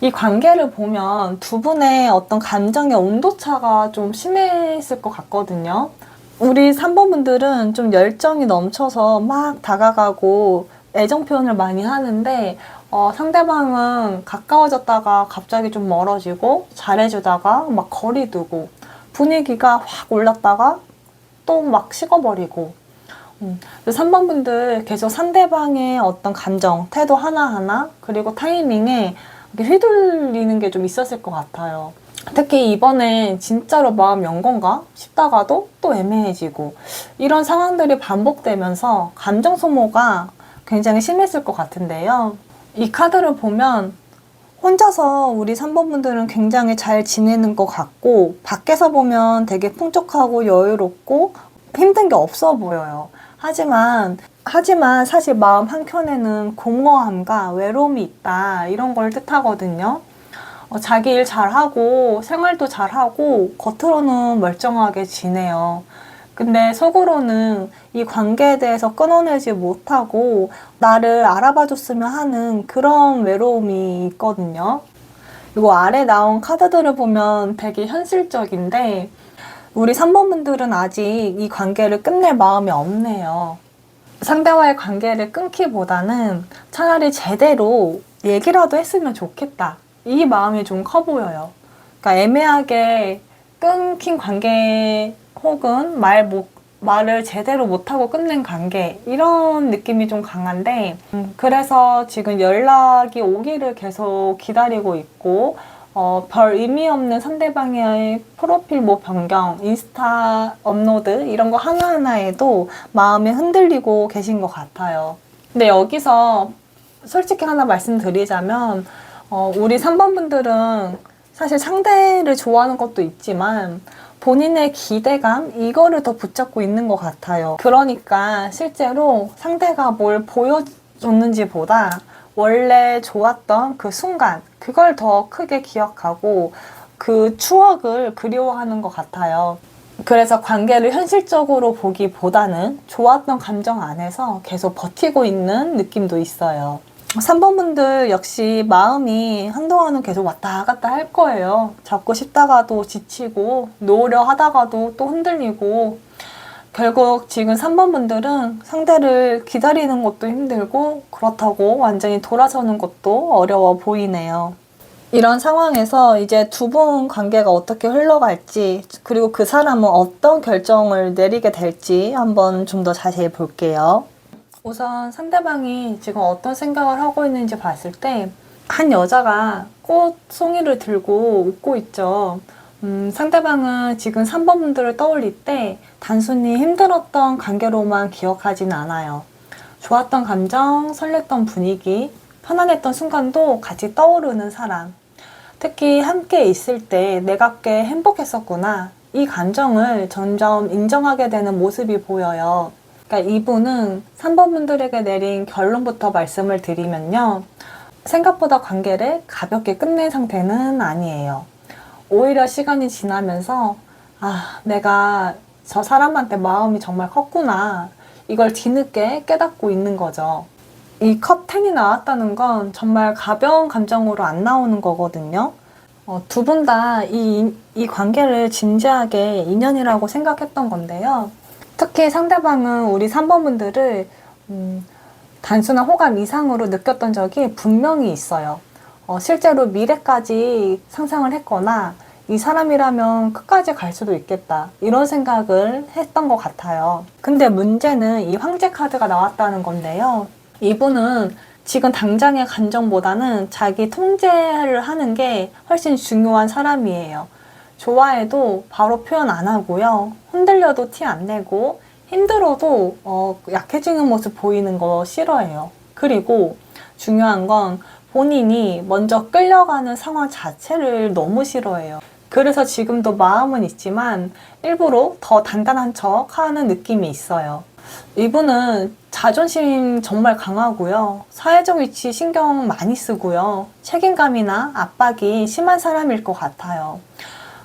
이 관계를 보면 두 분의 어떤 감정의 온도차가 좀 심했을 것 같거든요. 우리 3번 분들은 좀 열정이 넘쳐서 막 다가가고 애정 표현을 많이 하는데, 상대방은 가까워졌다가 갑자기 좀 멀어지고, 잘해주다가 막 거리 두고, 분위기가 확 올랐다가 또 막 식어버리고. 3번 분들 계속 상대방의 어떤 감정, 태도 하나하나, 그리고 타이밍에 휘둘리는 게 좀 있었을 것 같아요. 특히 이번에 진짜로 마음 연 건가 싶다가도 또 애매해지고, 이런 상황들이 반복되면서 감정 소모가 굉장히 심했을 것 같은데요. 이 카드를 보면 혼자서 우리 3번 분들은 굉장히 잘 지내는 것 같고, 밖에서 보면 되게 풍족하고 여유롭고 힘든 게 없어 보여요. 하지만 사실 마음 한켠에는 공허함과 외로움이 있다, 이런 걸 뜻하거든요. 자기 일 잘하고 생활도 잘하고 겉으로는 멀쩡하게 지내요. 근데 속으로는 이 관계에 대해서 끊어내지 못하고 나를 알아봐줬으면 하는 그런 외로움이 있거든요. 그리고 아래 나온 카드들을 보면 되게 현실적인데, 우리 3번 분들은 아직 이 관계를 끝낼 마음이 없네요. 상대와의 관계를 끊기보다는 차라리 제대로 얘기라도 했으면 좋겠다, 이 마음이 좀 커 보여요. 그러니까 애매하게 끊긴 관계, 혹은 말을 제대로 못하고 끝낸 관계, 이런 느낌이 좀 강한데, 그래서 지금 연락이 오기를 계속 기다리고 있고, 별 의미 없는 상대방의 프로필 변경, 인스타 업로드 이런 거 하나하나에도 마음이 흔들리고 계신 것 같아요. 근데 여기서 솔직히 하나 말씀드리자면, 우리 3번 분들은 사실 상대를 좋아하는 것도 있지만 본인의 기대감, 이거를 더 붙잡고 있는 것 같아요. 그러니까 실제로 상대가 뭘 보여줬는지 보다 원래 좋았던 그 순간, 그걸 더 크게 기억하고 그 추억을 그리워하는 것 같아요. 그래서 관계를 현실적으로 보기보다는 좋았던 감정 안에서 계속 버티고 있는 느낌도 있어요. 3번 분들 역시 마음이 한동안은 계속 왔다 갔다 할 거예요. 잡고 싶다가도 지치고, 놓으려 하다가도 또 흔들리고, 결국 지금 3번 분들은 상대를 기다리는 것도 힘들고, 그렇다고 완전히 돌아서는 것도 어려워 보이네요. 이런 상황에서 이제 두 분 관계가 어떻게 흘러갈지, 그리고 그 사람은 어떤 결정을 내리게 될지 한번 좀 더 자세히 볼게요. 우선 상대방이 지금 어떤 생각을 하고 있는지 봤을 때, 한 여자가 꽃송이를 들고 웃고 있죠. 상대방은 지금 3번 분들을 떠올릴 때 단순히 힘들었던 관계로만 기억하지는 않아요. 좋았던 감정, 설렜던 분위기, 편안했던 순간도 같이 떠오르는 사람. 특히 함께 있을 때 내가 꽤 행복했었구나. 이 감정을 점점 인정하게 되는 모습이 보여요. 그러니까 이분은 3번 분들에게 내린 결론부터 말씀을 드리면요. 생각보다 관계를 가볍게 끝낸 상태는 아니에요. 오히려 시간이 지나면서 내가 저 사람한테 마음이 정말 컸구나. 이걸 뒤늦게 깨닫고 있는 거죠. 이 컵 10이 나왔다는 건 정말 가벼운 감정으로 안 나오는 거거든요. 두 분 다 이 관계를 진지하게 인연이라고 생각했던 건데요. 특히 상대방은 우리 3번 분들을 단순한 호감 이상으로 느꼈던 적이 분명히 있어요. 실제로 미래까지 상상을 했거나 이 사람이라면 끝까지 갈 수도 있겠다 이런 생각을 했던 것 같아요. 근데 문제는 이 황제 카드가 나왔다는 건데요. 이분은 지금 당장의 감정보다는 자기 통제를 하는 게 훨씬 중요한 사람이에요. 좋아해도 바로 표현 안 하고요. 흔들려도 티 안 내고 힘들어도 약해지는 모습 보이는 거 싫어해요. 그리고 중요한 건 본인이 먼저 끌려가는 상황 자체를 너무 싫어해요. 그래서 지금도 마음은 있지만 일부러 더 단단한 척 하는 느낌이 있어요. 이분은 자존심 정말 강하고요. 사회적 위치 신경 많이 쓰고요. 책임감이나 압박이 심한 사람일 것 같아요.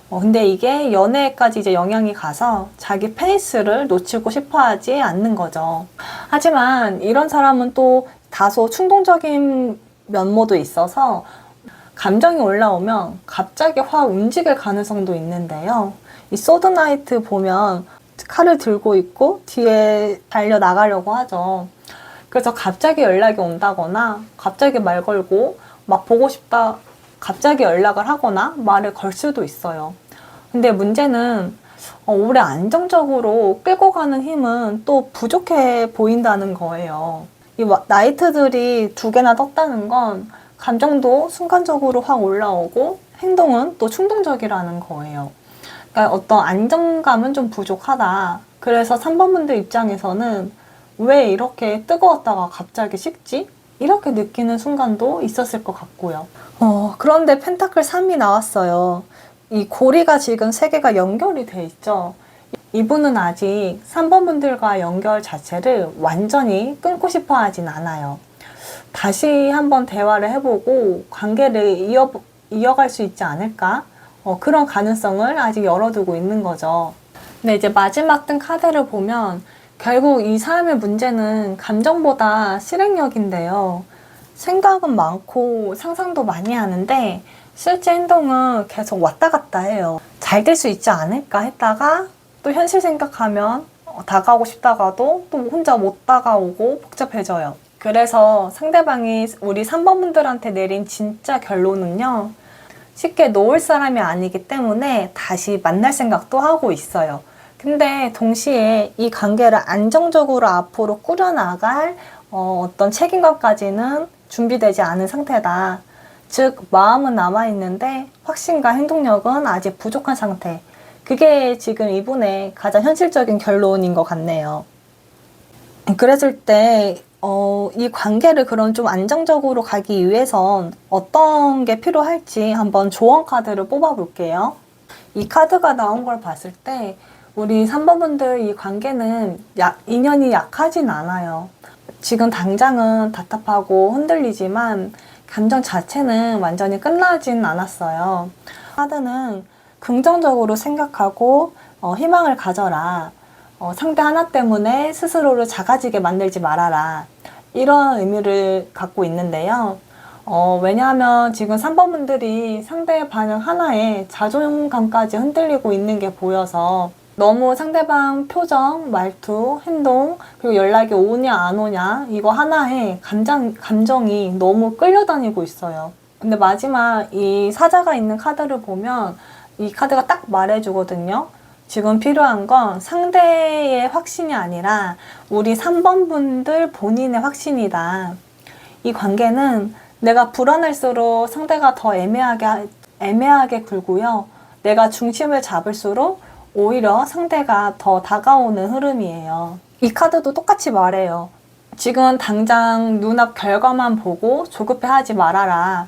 근데 이게 연애까지 이제 영향이 가서 자기 페이스를 놓치고 싶어 하지 않는 거죠. 하지만 이런 사람은 또 다소 충동적인 면모도 있어서 감정이 올라오면 갑자기 확 움직일 가능성도 있는데요. 이 소드나이트 보면 칼을 들고 있고 뒤에 달려나가려고 하죠. 그래서 갑자기 연락이 온다거나 갑자기 말 걸고 막 보고 싶다 갑자기 연락을 하거나 말을 걸 수도 있어요. 근데 문제는 오래 안정적으로 끌고 가는 힘은 또 부족해 보인다는 거예요. 이 나이트들이 2개나 떴다는 건 감정도 순간적으로 확 올라오고 행동은 또 충동적이라는 거예요. 그러니까 어떤 안정감은 좀 부족하다. 그래서 3번 분들 입장에서는 왜 이렇게 뜨거웠다가 갑자기 식지? 이렇게 느끼는 순간도 있었을 것 같고요. 그런데 펜타클 3이 나왔어요. 이 고리가 지금 3개가 연결이 돼 있죠. 이분은 아직 3번 분들과 연결 자체를 완전히 끊고 싶어 하진 않아요. 다시 한번 대화를 해보고 관계를 이어갈 수 있지 않을까? 그런 가능성을 아직 열어두고 있는 거죠. 근데 이제 마지막 뜬 카드를 보면 결국 이 사람의 문제는 감정보다 실행력인데요. 생각은 많고 상상도 많이 하는데 실제 행동은 계속 왔다 갔다 해요. 잘 될 수 있지 않을까 했다가 또 현실 생각하면 다가오고 싶다가도 또 혼자 못 다가오고 복잡해져요. 그래서 상대방이 우리 3번 분들한테 내린 진짜 결론은요. 쉽게 놓을 사람이 아니기 때문에 다시 만날 생각도 하고 있어요. 근데 동시에 이 관계를 안정적으로 앞으로 꾸려나갈 어떤 책임감까지는 준비되지 않은 상태다. 즉 마음은 남아있는데 확신과 행동력은 아직 부족한 상태. 그게 지금 이분의 가장 현실적인 결론인 것 같네요. 그랬을 때 이 관계를 그럼 좀 안정적으로 가기 위해선 어떤 게 필요할지 한번 조언 카드를 뽑아 볼게요. 이 카드가 나온 걸 봤을 때 우리 3번 분들 이 관계는 인연이 약하진 않아요. 지금 당장은 답답하고 흔들리지만 감정 자체는 완전히 끝나진 않았어요. 카드는 긍정적으로 생각하고 희망을 가져라. 상대 하나 때문에 스스로를 작아지게 만들지 말아라. 이런 의미를 갖고 있는데요. 왜냐하면 지금 3번 분들이 상대의 반응 하나에 자존감까지 흔들리고 있는 게 보여서 너무 상대방 표정, 말투, 행동, 그리고 연락이 오냐 안 오냐 이거 하나에 감정이 너무 끌려다니고 있어요. 근데 마지막 이 사자가 있는 카드를 보면 이 카드가 딱 말해주거든요. 지금 필요한 건 상대의 확신이 아니라 우리 3번 분들 본인의 확신이다. 이 관계는 내가 불안할수록 상대가 더 애매하게 굴고요. 내가 중심을 잡을수록 오히려 상대가 더 다가오는 흐름이에요. 이 카드도 똑같이 말해요. 지금 당장 눈앞 결과만 보고 조급해하지 말아라.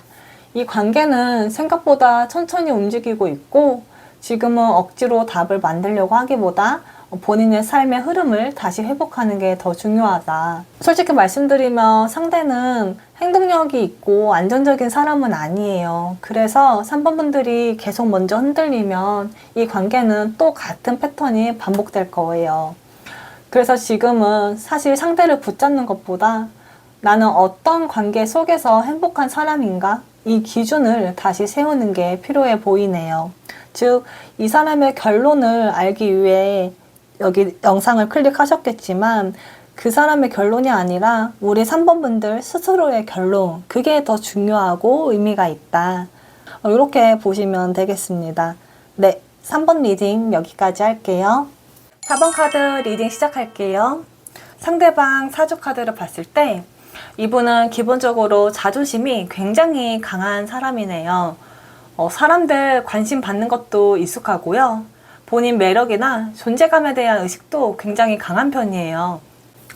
이 관계는 생각보다 천천히 움직이고 있고 지금은 억지로 답을 만들려고 하기보다 본인의 삶의 흐름을 다시 회복하는 게 더 중요하다. 솔직히 말씀드리면 상대는 행동력이 있고 안정적인 사람은 아니에요. 그래서 3번 분들이 계속 먼저 흔들리면 이 관계는 또 같은 패턴이 반복될 거예요. 그래서 지금은 사실 상대를 붙잡는 것보다 나는 어떤 관계 속에서 행복한 사람인가? 이 기준을 다시 세우는 게 필요해 보이네요. 즉, 이 사람의 결론을 알기 위해 여기 영상을 클릭하셨겠지만 그 사람의 결론이 아니라 우리 3번 분들 스스로의 결론, 그게 더 중요하고 의미가 있다. 이렇게 보시면 되겠습니다. 네, 3번 리딩 여기까지 할게요. 4번 카드 리딩 시작할게요. 상대방 사주 카드를 봤을 때 이분은 기본적으로 자존심이 굉장히 강한 사람이네요. 사람들 관심 받는 것도 익숙하고요. 본인 매력이나 존재감에 대한 의식도 굉장히 강한 편이에요.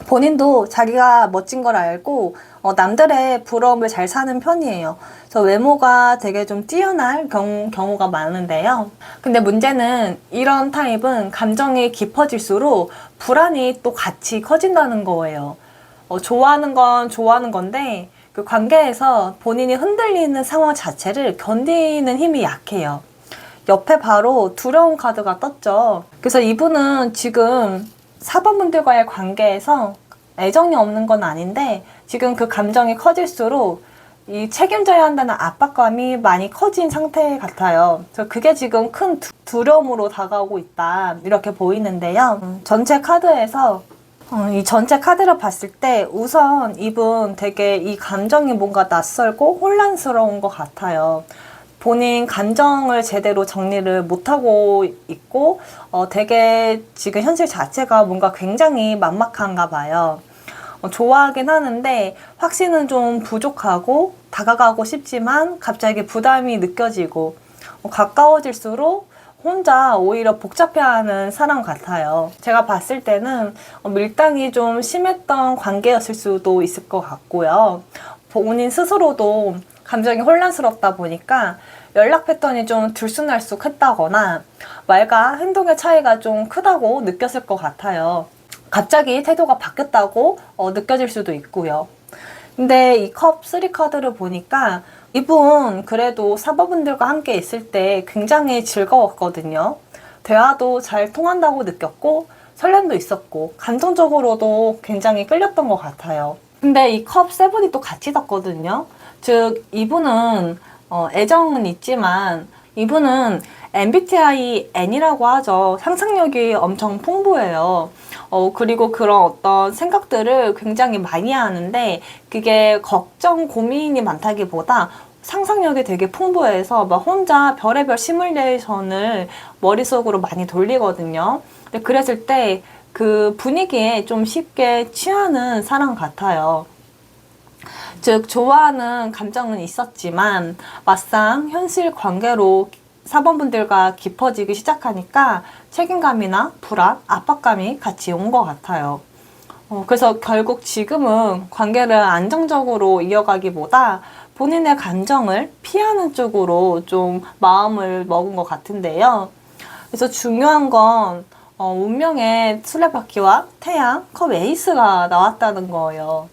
본인도 자기가 멋진 걸 알고 남들의 부러움을 잘 사는 편이에요. 그래서 외모가 되게 좀 뛰어날 경우가 많은데요. 근데 문제는 이런 타입은 감정이 깊어질수록 불안이 또 같이 커진다는 거예요. 좋아하는 건 좋아하는 건데 그 관계에서 본인이 흔들리는 상황 자체를 견디는 힘이 약해요. 옆에 바로 두려운 카드가 떴죠. 그래서 이분은 지금 4번 분들과의 관계에서 애정이 없는 건 아닌데 지금 그 감정이 커질수록 이 책임져야 한다는 압박감이 많이 커진 상태 같아요. 그래서 그게 지금 큰 두려움으로 다가오고 있다 이렇게 보이는데요. 전체 카드에서 이 전체 카드를 봤을 때 우선 이분 되게 이 감정이 뭔가 낯설고 혼란스러운 것 같아요. 본인 감정을 제대로 정리를 못하고 있고 되게 지금 현실 자체가 뭔가 굉장히 막막한가 봐요. 좋아하긴 하는데 확신은 좀 부족하고 다가가고 싶지만 갑자기 부담이 느껴지고 가까워질수록 혼자 오히려 복잡해하는 사람 같아요. 제가 봤을 때는 밀당이 좀 심했던 관계였을 수도 있을 것 같고요. 본인 스스로도 감정이 혼란스럽다 보니까 연락 패턴이 좀 들쑥날쑥했다거나 말과 행동의 차이가 좀 크다고 느꼈을 것 같아요. 갑자기 태도가 바뀌었다고 느껴질 수도 있고요. 근데 이 컵 3 카드를 보니까 이분 그래도 4번 분들과 함께 있을 때 굉장히 즐거웠거든요. 대화도 잘 통한다고 느꼈고 설렘도 있었고 감정적으로도 굉장히 끌렸던 것 같아요. 근데 이 컵 7이 또 같이 떴거든요. 즉 이분은 애정은 있지만 이분은 MBTI N이라고 하죠. 상상력이 엄청 풍부해요. 그리고 그런 어떤 생각들을 굉장히 많이 하는데 그게 걱정, 고민이 많다기보다 상상력이 되게 풍부해서 막 혼자 별의별 시뮬레이션을 머릿속으로 많이 돌리거든요. 근데 그랬을 때 그 분위기에 좀 쉽게 취하는 사람 같아요. 즉 좋아하는 감정은 있었지만 막상 현실 관계로 4번 분들과 깊어지기 시작하니까 책임감이나 불안, 압박감이 같이 온 것 같아요. 그래서 결국 지금은 관계를 안정적으로 이어가기보다 본인의 감정을 피하는 쪽으로 좀 마음을 먹은 것 같은데요. 그래서 중요한 건 운명의 술래바퀴와 태양, 컵 에이스가 나왔다는 거예요.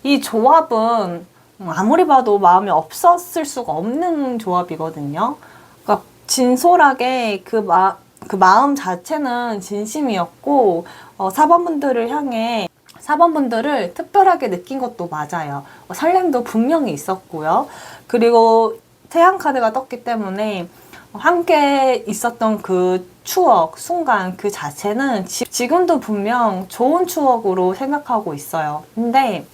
이 조합은 아무리 봐도 마음이 없었을 수가 없는 조합이거든요. 그러니까 진솔하게 그 마음 자체는 진심이었고 4번 분들을 향해 4번 분들을 특별하게 느낀 것도 맞아요. 설렘도 분명히 있었고요. 그리고 태양 카드가 떴기 때문에 함께 있었던 그 추억, 순간 그 자체는 지금도 분명 좋은 추억으로 생각하고 있어요. 근데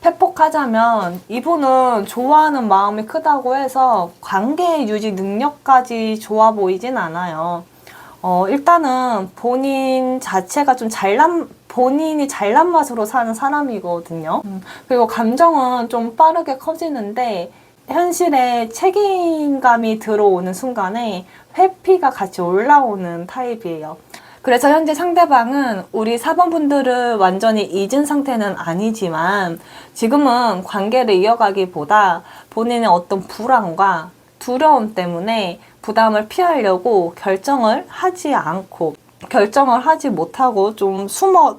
팩폭하자면 이분은 좋아하는 마음이 크다고 해서 관계 유지 능력까지 좋아 보이진 않아요. 일단은 본인 자체가 좀 본인이 잘난 맛으로 사는 사람이거든요. 그리고 감정은 좀 빠르게 커지는데 현실에 책임감이 들어오는 순간에 회피가 같이 올라오는 타입이에요. 그래서 현재 상대방은 우리 4번 분들을 완전히 잊은 상태는 아니지만 지금은 관계를 이어가기보다 본인의 어떤 불안과 두려움 때문에 부담을 피하려고 결정을 하지 못하고 좀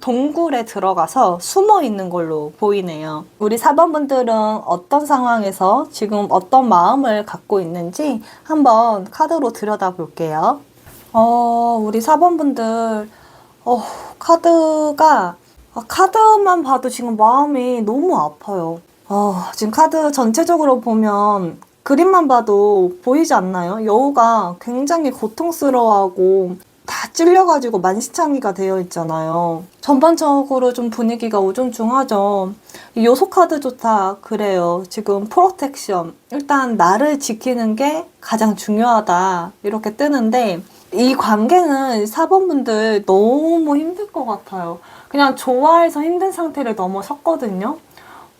동굴에 들어가서 숨어 있는 걸로 보이네요. 우리 4번 분들은 어떤 상황에서 지금 어떤 마음을 갖고 있는지 한번 카드로 들여다볼게요. 우리 4번 분들, 카드만 봐도 지금 마음이 너무 아파요. 지금 카드 전체적으로 보면 그림만 봐도 보이지 않나요? 여우가 굉장히 고통스러워하고 다 찔려가지고 만신창이가 되어 있잖아요. 전반적으로 좀 분위기가 우중충하죠. 이 요소 카드도 다 그래요. 지금 프로텍션. 일단 나를 지키는 게 가장 중요하다. 이렇게 뜨는데 이 관계는 4번 분들 너무 힘들 것 같아요. 그냥 좋아해서 힘든 상태를 넘어섰거든요.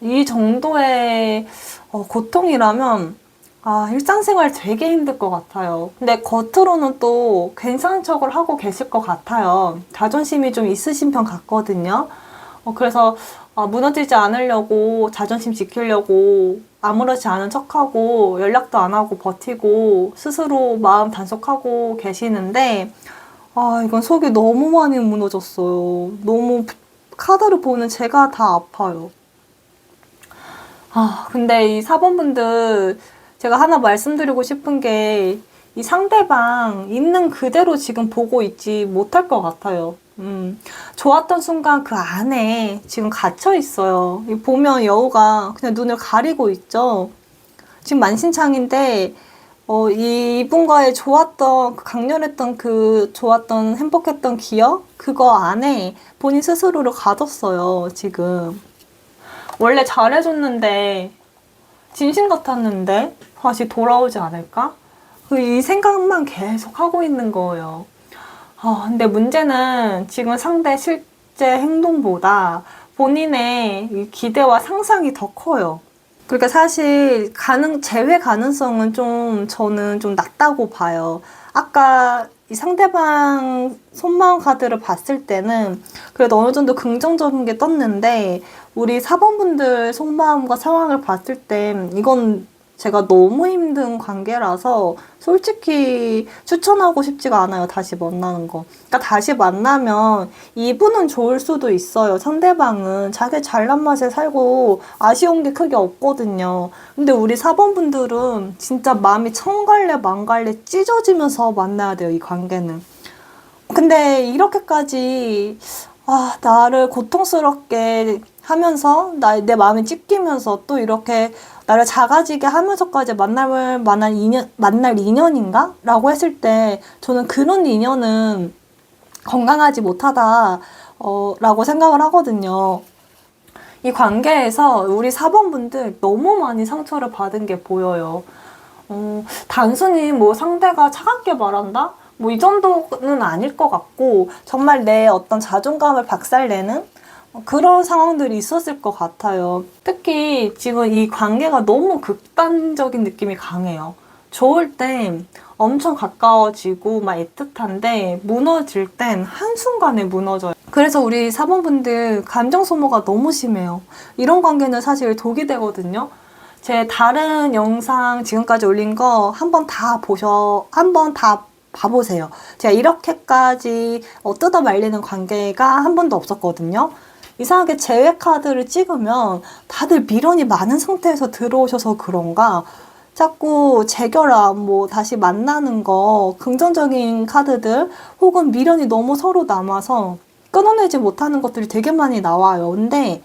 이 정도의 고통이라면 일상생활 되게 힘들 것 같아요. 근데 겉으로는 또 괜찮은 척을 하고 계실 것 같아요. 자존심이 좀 있으신 편 같거든요. 그래서 무너지지 않으려고 자존심 지키려고 아무렇지 않은 척하고 연락도 안 하고 버티고 스스로 마음 단속하고 계시는데 이건 속이 너무 많이 무너졌어요. 너무 카드를 보는 제가 다 아파요. 근데 이 4번 분들 제가 하나 말씀드리고 싶은 게 이 상대방 있는 그대로 지금 보고 있지 못할 것 같아요. 좋았던 순간 그 안에 지금 갇혀 있어요. 보면 여우가 그냥 눈을 가리고 있죠. 지금 만신창인데 이분과의 좋았던 강렬했던 좋았던 행복했던 기억 그거 안에 본인 스스로를 가뒀어요. 지금 원래 잘해줬는데 진심 같았는데 다시 돌아오지 않을까? 이 생각만 계속 하고 있는 거예요. 근데 문제는 지금 상대 실제 행동보다 본인의 기대와 상상이 더 커요. 그러니까 사실 재회 가능성은 저는 좀 낮다고 봐요. 아까 이 상대방 속마음 카드를 봤을 때는 그래도 어느 정도 긍정적인 게 떴는데 우리 4번 분들 속마음과 상황을 봤을 땐 이건 제가 너무 힘든 관계라서 솔직히 추천하고 싶지가 않아요. 다시 만나는 거. 그러니까 다시 만나면 이분은 좋을 수도 있어요. 상대방은 자기 잘난 맛에 살고 아쉬운 게 크게 없거든요. 근데 우리 4번 분들은 진짜 마음이 천갈래 만갈래 찢어지면서 만나야 돼요. 이 관계는. 근데 이렇게까지 나를 고통스럽게 하면서 내 마음이 찢기면서 또 이렇게 나를 작아지게 하면서까지 만날 인연인가? 라고 했을 때 저는 그런 인연은 건강하지 못하다 라고 생각을 하거든요. 이 관계에서 우리 4번 분들 너무 많이 상처를 받은 게 보여요. 단순히 뭐 상대가 차갑게 말한다? 뭐 이 정도는 아닐 것 같고 정말 내 어떤 자존감을 박살내는 그런 상황들이 있었을 것 같아요. 특히 지금 이 관계가 너무 극단적인 느낌이 강해요. 좋을 땐 엄청 가까워지고 막 애틋한데 무너질 땐 한순간에 무너져요. 그래서 우리 4번 분들 감정 소모가 너무 심해요. 이런 관계는 사실 독이 되거든요. 제 다른 영상 지금까지 올린 거 한번 다 봐보세요. 제가 이렇게까지 뜯어 말리는 관계가 한 번도 없었거든요. 이상하게 재회 카드를 찍으면 다들 미련이 많은 상태에서 들어오셔서 그런가 자꾸 재결합, 다시 만나는 거, 긍정적인 카드들 혹은 미련이 너무 서로 남아서 끊어내지 못하는 것들이 되게 많이 나와요. 근데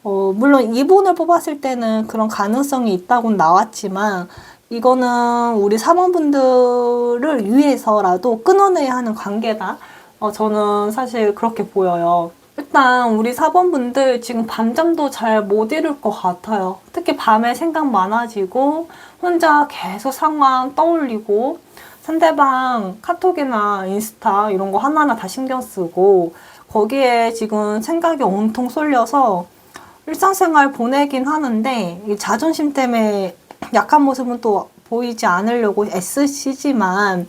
물론 이분을 뽑았을 때는 그런 가능성이 있다고 나왔지만 이거는 우리 사모분들을 위해서라도 끊어내야 하는 관계다. 저는 사실 그렇게 보여요. 일단 우리 4번분들 지금 밤잠도 잘 못 이룰 것 같아요. 특히 밤에 생각 많아지고 혼자 계속 상황 떠올리고 상대방 카톡이나 인스타 이런 거 하나하나 다 신경 쓰고 거기에 지금 생각이 온통 쏠려서 일상생활 보내긴 하는데 이 자존심 때문에 약한 모습은 또 보이지 않으려고 애쓰시지만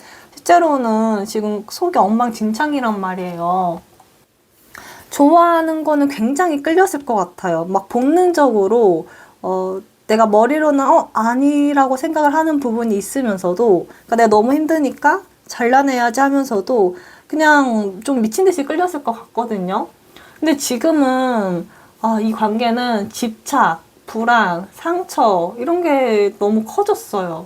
실제로는 지금 속이 엉망진창이란 말이에요. 좋아하는 거는 굉장히 끌렸을 것 같아요. 막 본능적으로 내가 머리로는 아니라고 생각을 하는 부분이 있으면서도, 그러니까 내가 너무 힘드니까 잘라내야지 하면서도 그냥 좀 미친 듯이 끌렸을 것 같거든요. 근데 지금은 이 관계는 집착, 불안, 상처 이런 게 너무 커졌어요.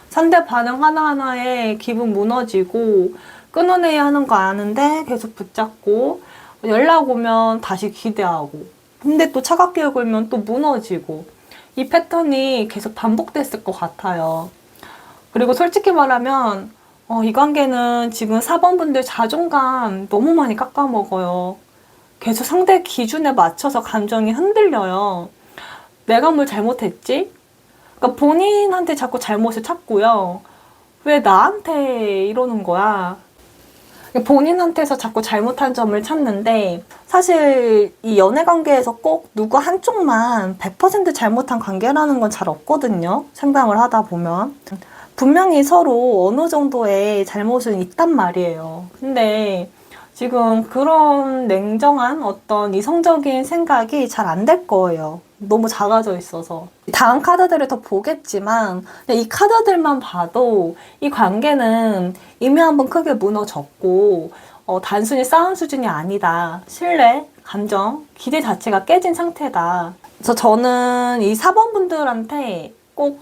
상대 반응 하나하나에 기분 무너지고 끊어내야 하는 거 아는데 계속 붙잡고, 연락 오면 다시 기대하고, 근데 또 차갑게 굴면 또 무너지고, 이 패턴이 계속 반복됐을 것 같아요. 그리고 솔직히 말하면 이 관계는 지금 4번분들 자존감 너무 많이 깎아먹어요. 계속 상대 기준에 맞춰서 감정이 흔들려요. 내가 뭘 잘못했지? 그러니까 본인한테 자꾸 잘못을 찾고요. 왜 나한테 이러는 거야? 본인한테서 자꾸 잘못한 점을 찾는데, 사실 이 연애 관계에서 꼭 누구 한쪽만 100% 잘못한 관계라는 건 잘 없거든요. 상담을 하다 보면. 분명히 서로 어느 정도의 잘못은 있단 말이에요. 근데 지금 그런 냉정한 어떤 이성적인 생각이 잘 안 될 거예요. 너무 작아져 있어서. 다음 카드들을 더 보겠지만 이 카드들만 봐도 이 관계는 이미 한번 크게 무너졌고 단순히 싸운 수준이 아니다. 신뢰, 감정, 기대 자체가 깨진 상태다. 그래서 저는 이 4번 분들한테 꼭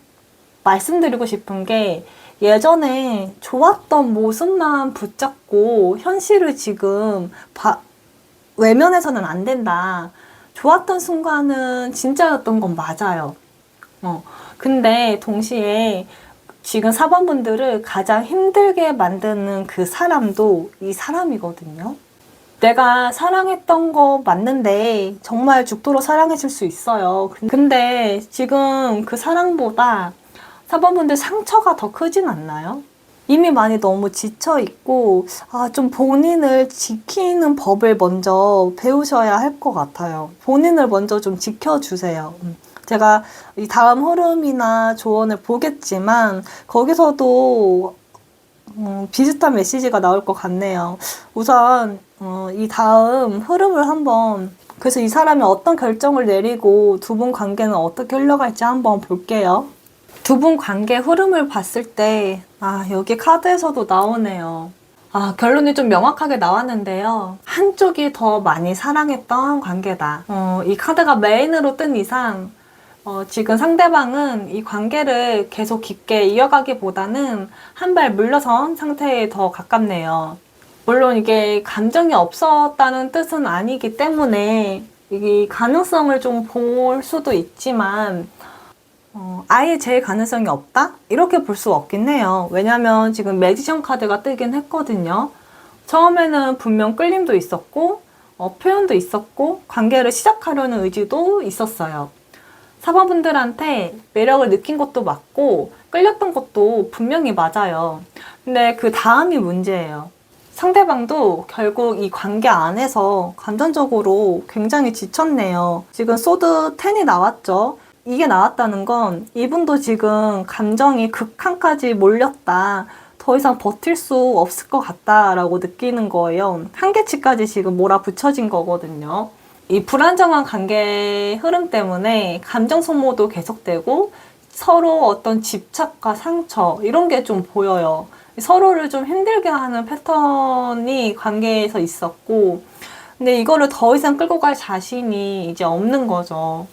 말씀드리고 싶은 게, 예전에 좋았던 모습만 붙잡고 현실을 지금 외면해서는 안 된다. 좋았던 순간은 진짜였던 건 맞아요. 근데 동시에 지금 4번분들을 가장 힘들게 만드는 그 사람도 이 사람이거든요. 내가 사랑했던 거 맞는데 정말 죽도록 사랑해줄 수 있어요. 근데 지금 그 사랑보다 4번분들 상처가 더 크진 않나요? 이미 많이 너무 지쳐있고, 좀 본인을 지키는 법을 먼저 배우셔야 할 것 같아요. 본인을 먼저 좀 지켜주세요. 제가 이 다음 흐름이나 조언을 보겠지만, 거기서도 비슷한 메시지가 나올 것 같네요. 우선 이 다음 흐름을 한번, 그래서 이 사람이 어떤 결정을 내리고 두 분 관계는 어떻게 흘러갈지 한번 볼게요. 두 분 관계 흐름을 봤을 때, 여기 카드에서도 나오네요. 결론이 좀 명확하게 나왔는데요. 한쪽이 더 많이 사랑했던 관계다. 이 카드가 메인으로 뜬 이상, 지금 상대방은 이 관계를 계속 깊게 이어가기보다는 한 발 물러선 상태에 더 가깝네요. 물론 이게 감정이 없었다는 뜻은 아니기 때문에 이 가능성을 좀 볼 수도 있지만, 아예 제일 가능성이 없다? 이렇게 볼 수 없긴 해요. 왜냐면 지금 매지션 카드가 뜨긴 했거든요. 처음에는 분명 끌림도 있었고, 표현도 있었고, 관계를 시작하려는 의지도 있었어요. 4번분들한테 매력을 느낀 것도 맞고, 끌렸던 것도 분명히 맞아요. 근데 그 다음이 문제예요. 상대방도 결국 이 관계 안에서 감정적으로 굉장히 지쳤네요. 지금 소드 10이 나왔죠. 이게 나왔다는 건 이분도 지금 감정이 극한까지 몰렸다. 더 이상 버틸 수 없을 것 같다라고 느끼는 거예요. 한계치까지 지금 몰아붙여진 거거든요. 이 불안정한 관계 흐름 때문에 감정 소모도 계속되고 서로 어떤 집착과 상처 이런 게 좀 보여요. 서로를 좀 힘들게 하는 패턴이 관계에서 있었고, 근데 이거를 더 이상 끌고 갈 자신이 이제 없는 거죠.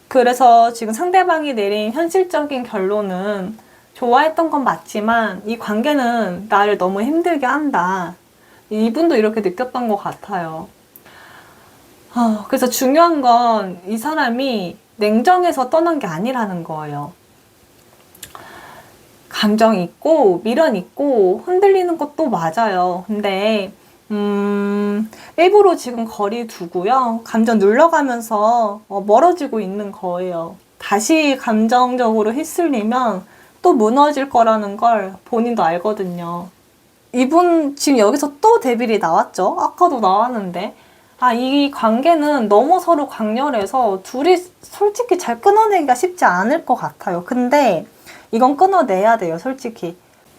그래서 지금 상대방이 내린 현실적인 결론은, 좋아했던 건 맞지만 이 관계는 나를 너무 힘들게 한다. 이분도 이렇게 느꼈던 것 같아요. 그래서 중요한 건 이 사람이 냉정해서 떠난 게 아니라는 거예요. 감정 있고 미련 있고 흔들리는 것도 맞아요. 근데 일부러 지금 거리 두고요. 감정 눌러가면서 멀어지고 있는 거예요. 다시 감정적으로 휩쓸리면 또 무너질 거라는 걸 본인도 알거든요. 이분 지금 여기서 또 데빌이 나왔죠? 아까도 나왔는데. 이 관계는 너무 서로 강렬해서 둘이 솔직히 잘 끊어내기가 쉽지 않을 것 같아요. 근데 이건 끊어내야 돼요, 솔직히.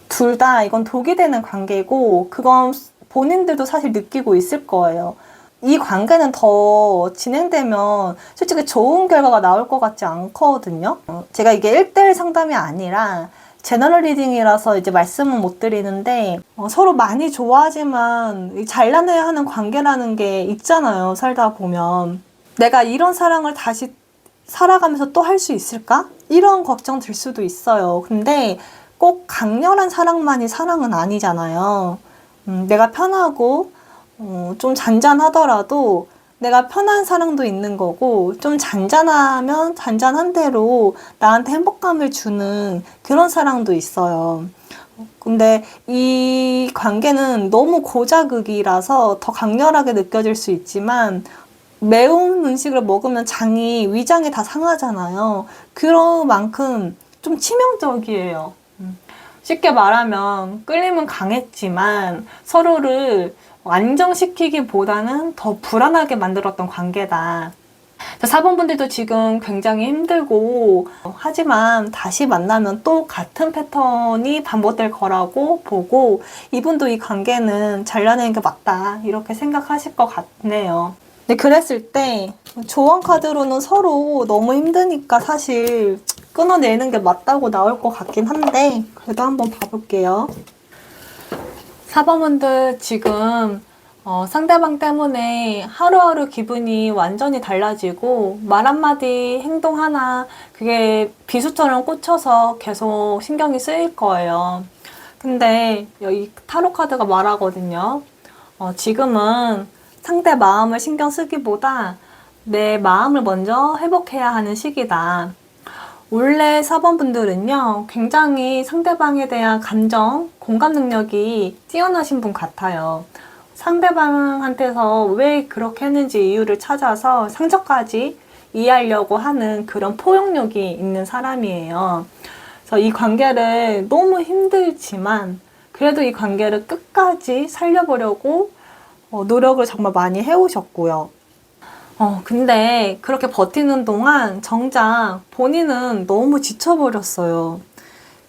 둘 다 이건 독이 되는 관계고, 그건 본인들도 사실 느끼고 있을 거예요. 이 관계는 더 진행되면 솔직히 좋은 결과가 나올 것 같지 않거든요. 제가 이게 1대1 상담이 아니라 제너럴 리딩이라서 이제 말씀은 못 드리는데, 서로 많이 좋아하지만 잘라내야 하는 관계라는 게 있잖아요. 살다 보면. 내가 이런 사랑을 다시 살아가면서 또 할 수 있을까? 이런 걱정 들 수도 있어요. 근데 꼭 강렬한 사랑만이 사랑은 아니잖아요. 내가 편하고 좀 잔잔하더라도 내가 편한 사랑도 있는 거고, 좀 잔잔하면 잔잔한 대로 나한테 행복감을 주는 그런 사랑도 있어요. 근데 이 관계는 너무 고자극이라서 더 강렬하게 느껴질 수 있지만, 매운 음식을 먹으면 위장이 다 상하잖아요. 그런 만큼 좀 치명적이에요. 쉽게 말하면 끌림은 강했지만 서로를 안정시키기보다는 더 불안하게 만들었던 관계다. 4번분들도 지금 굉장히 힘들고, 하지만 다시 만나면 또 같은 패턴이 반복될 거라고 보고, 이분도 이 관계는 잘라내는 게 맞다, 이렇게 생각하실 것 같네요. 근데 그랬을 때 조언 카드로는 서로 너무 힘드니까 사실 끊어내는 게 맞다고 나올 것 같긴 한데, 그래도 한번 봐볼게요. 4번분들 지금 상대방 때문에 하루하루 기분이 완전히 달라지고, 말 한마디 행동 하나 그게 비수처럼 꽂혀서 계속 신경이 쓰일 거예요. 근데 여기 타로 카드가 말하거든요. 지금은 상대 마음을 신경 쓰기보다 내 마음을 먼저 회복해야 하는 시기다. 원래 4번분들은요, 굉장히 상대방에 대한 감정, 공감 능력이 뛰어나신 분 같아요. 상대방한테서 왜 그렇게 했는지 이유를 찾아서 상처까지 이해하려고 하는 그런 포용력이 있는 사람이에요. 그래서 이 관계를 너무 힘들지만 그래도 이 관계를 끝까지 살려보려고 노력을 정말 많이 해오셨고요. 근데 그렇게 버티는 동안 정작 본인은 너무 지쳐버렸어요.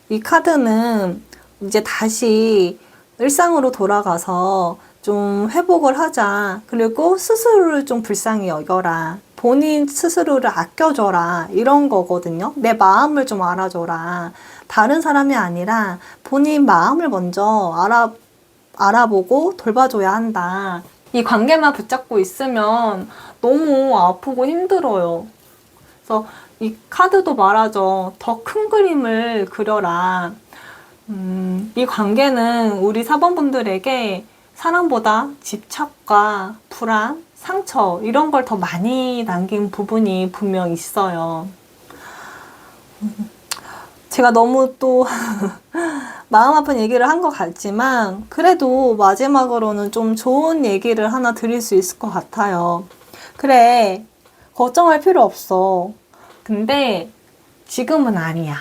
이 카드는 이제 다시 일상으로 돌아가서 좀 회복을 하자. 그리고 스스로를 좀 불쌍히 여겨라. 본인 스스로를 아껴줘라. 이런 거거든요. 내 마음을 좀 알아줘라. 다른 사람이 아니라 본인 마음을 먼저 알아보고 돌봐줘야 한다. 이 관계만 붙잡고 있으면 너무 아프고 힘들어요. 그래서 이 카드도 말하죠. 더 큰 그림을 그려라. 이 관계는 우리 4번분들에게 사랑보다 집착과 불안, 상처 이런 걸 더 많이 남긴 부분이 분명 있어요. 제가 너무 또 마음 아픈 얘기를 한 것 같지만 그래도 마지막으로는 좀 좋은 얘기를 하나 드릴 수 있을 것 같아요. 그래, 걱정할 필요 없어. 근데 지금은 아니야.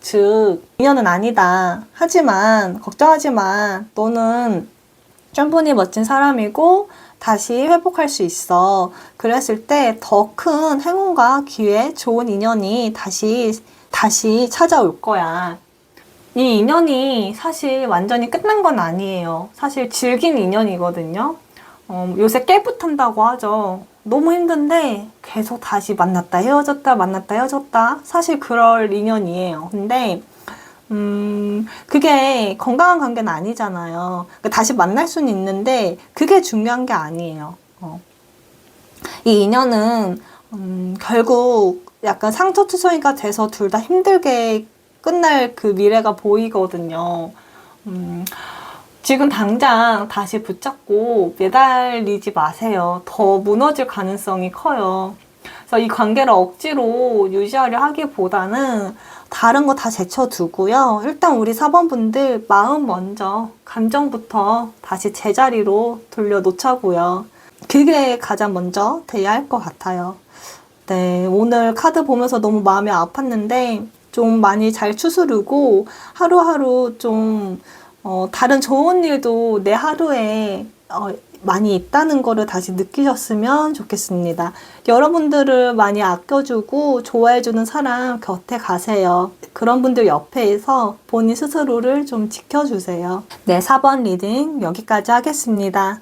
즉, 인연은 아니다. 하지만 걱정하지 마. 너는 충분히 멋진 사람이고 다시 회복할 수 있어. 그랬을 때 더 큰 행운과 기회, 좋은 인연이 다시 찾아올 거야. 이 인연이 사실 완전히 끝난 건 아니에요. 사실 질긴 인연이거든요. 요새 깨부탄다고 하죠. 너무 힘든데 계속 다시 만났다 헤어졌다 만났다 헤어졌다. 사실 그럴 인연이에요. 근데 그게 건강한 관계는 아니잖아요. 그러니까 다시 만날 수는 있는데 그게 중요한 게 아니에요. 이 인연은 결국 약간 상처투성이가 돼서 둘 다 힘들게 끝날 그 미래가 보이거든요. 지금 당장 다시 붙잡고 매달리지 마세요. 더 무너질 가능성이 커요. 그래서 이 관계를 억지로 유지하려 하기보다는 다른 거 다 제쳐두고요. 일단 우리 4번분들 마음 먼저, 감정부터 다시 제자리로 돌려놓자고요. 그게 가장 먼저 돼야 할 것 같아요. 네, 오늘 카드 보면서 너무 마음이 아팠는데 좀 많이 잘 추스르고 하루하루 좀 다른 좋은 일도 내 하루에 많이 있다는 거를 다시 느끼셨으면 좋겠습니다. 여러분들을 많이 아껴주고 좋아해주는 사람 곁에 가세요. 그런 분들 옆에서 본인 스스로를 좀 지켜주세요. 네, 4번 리딩 여기까지 하겠습니다.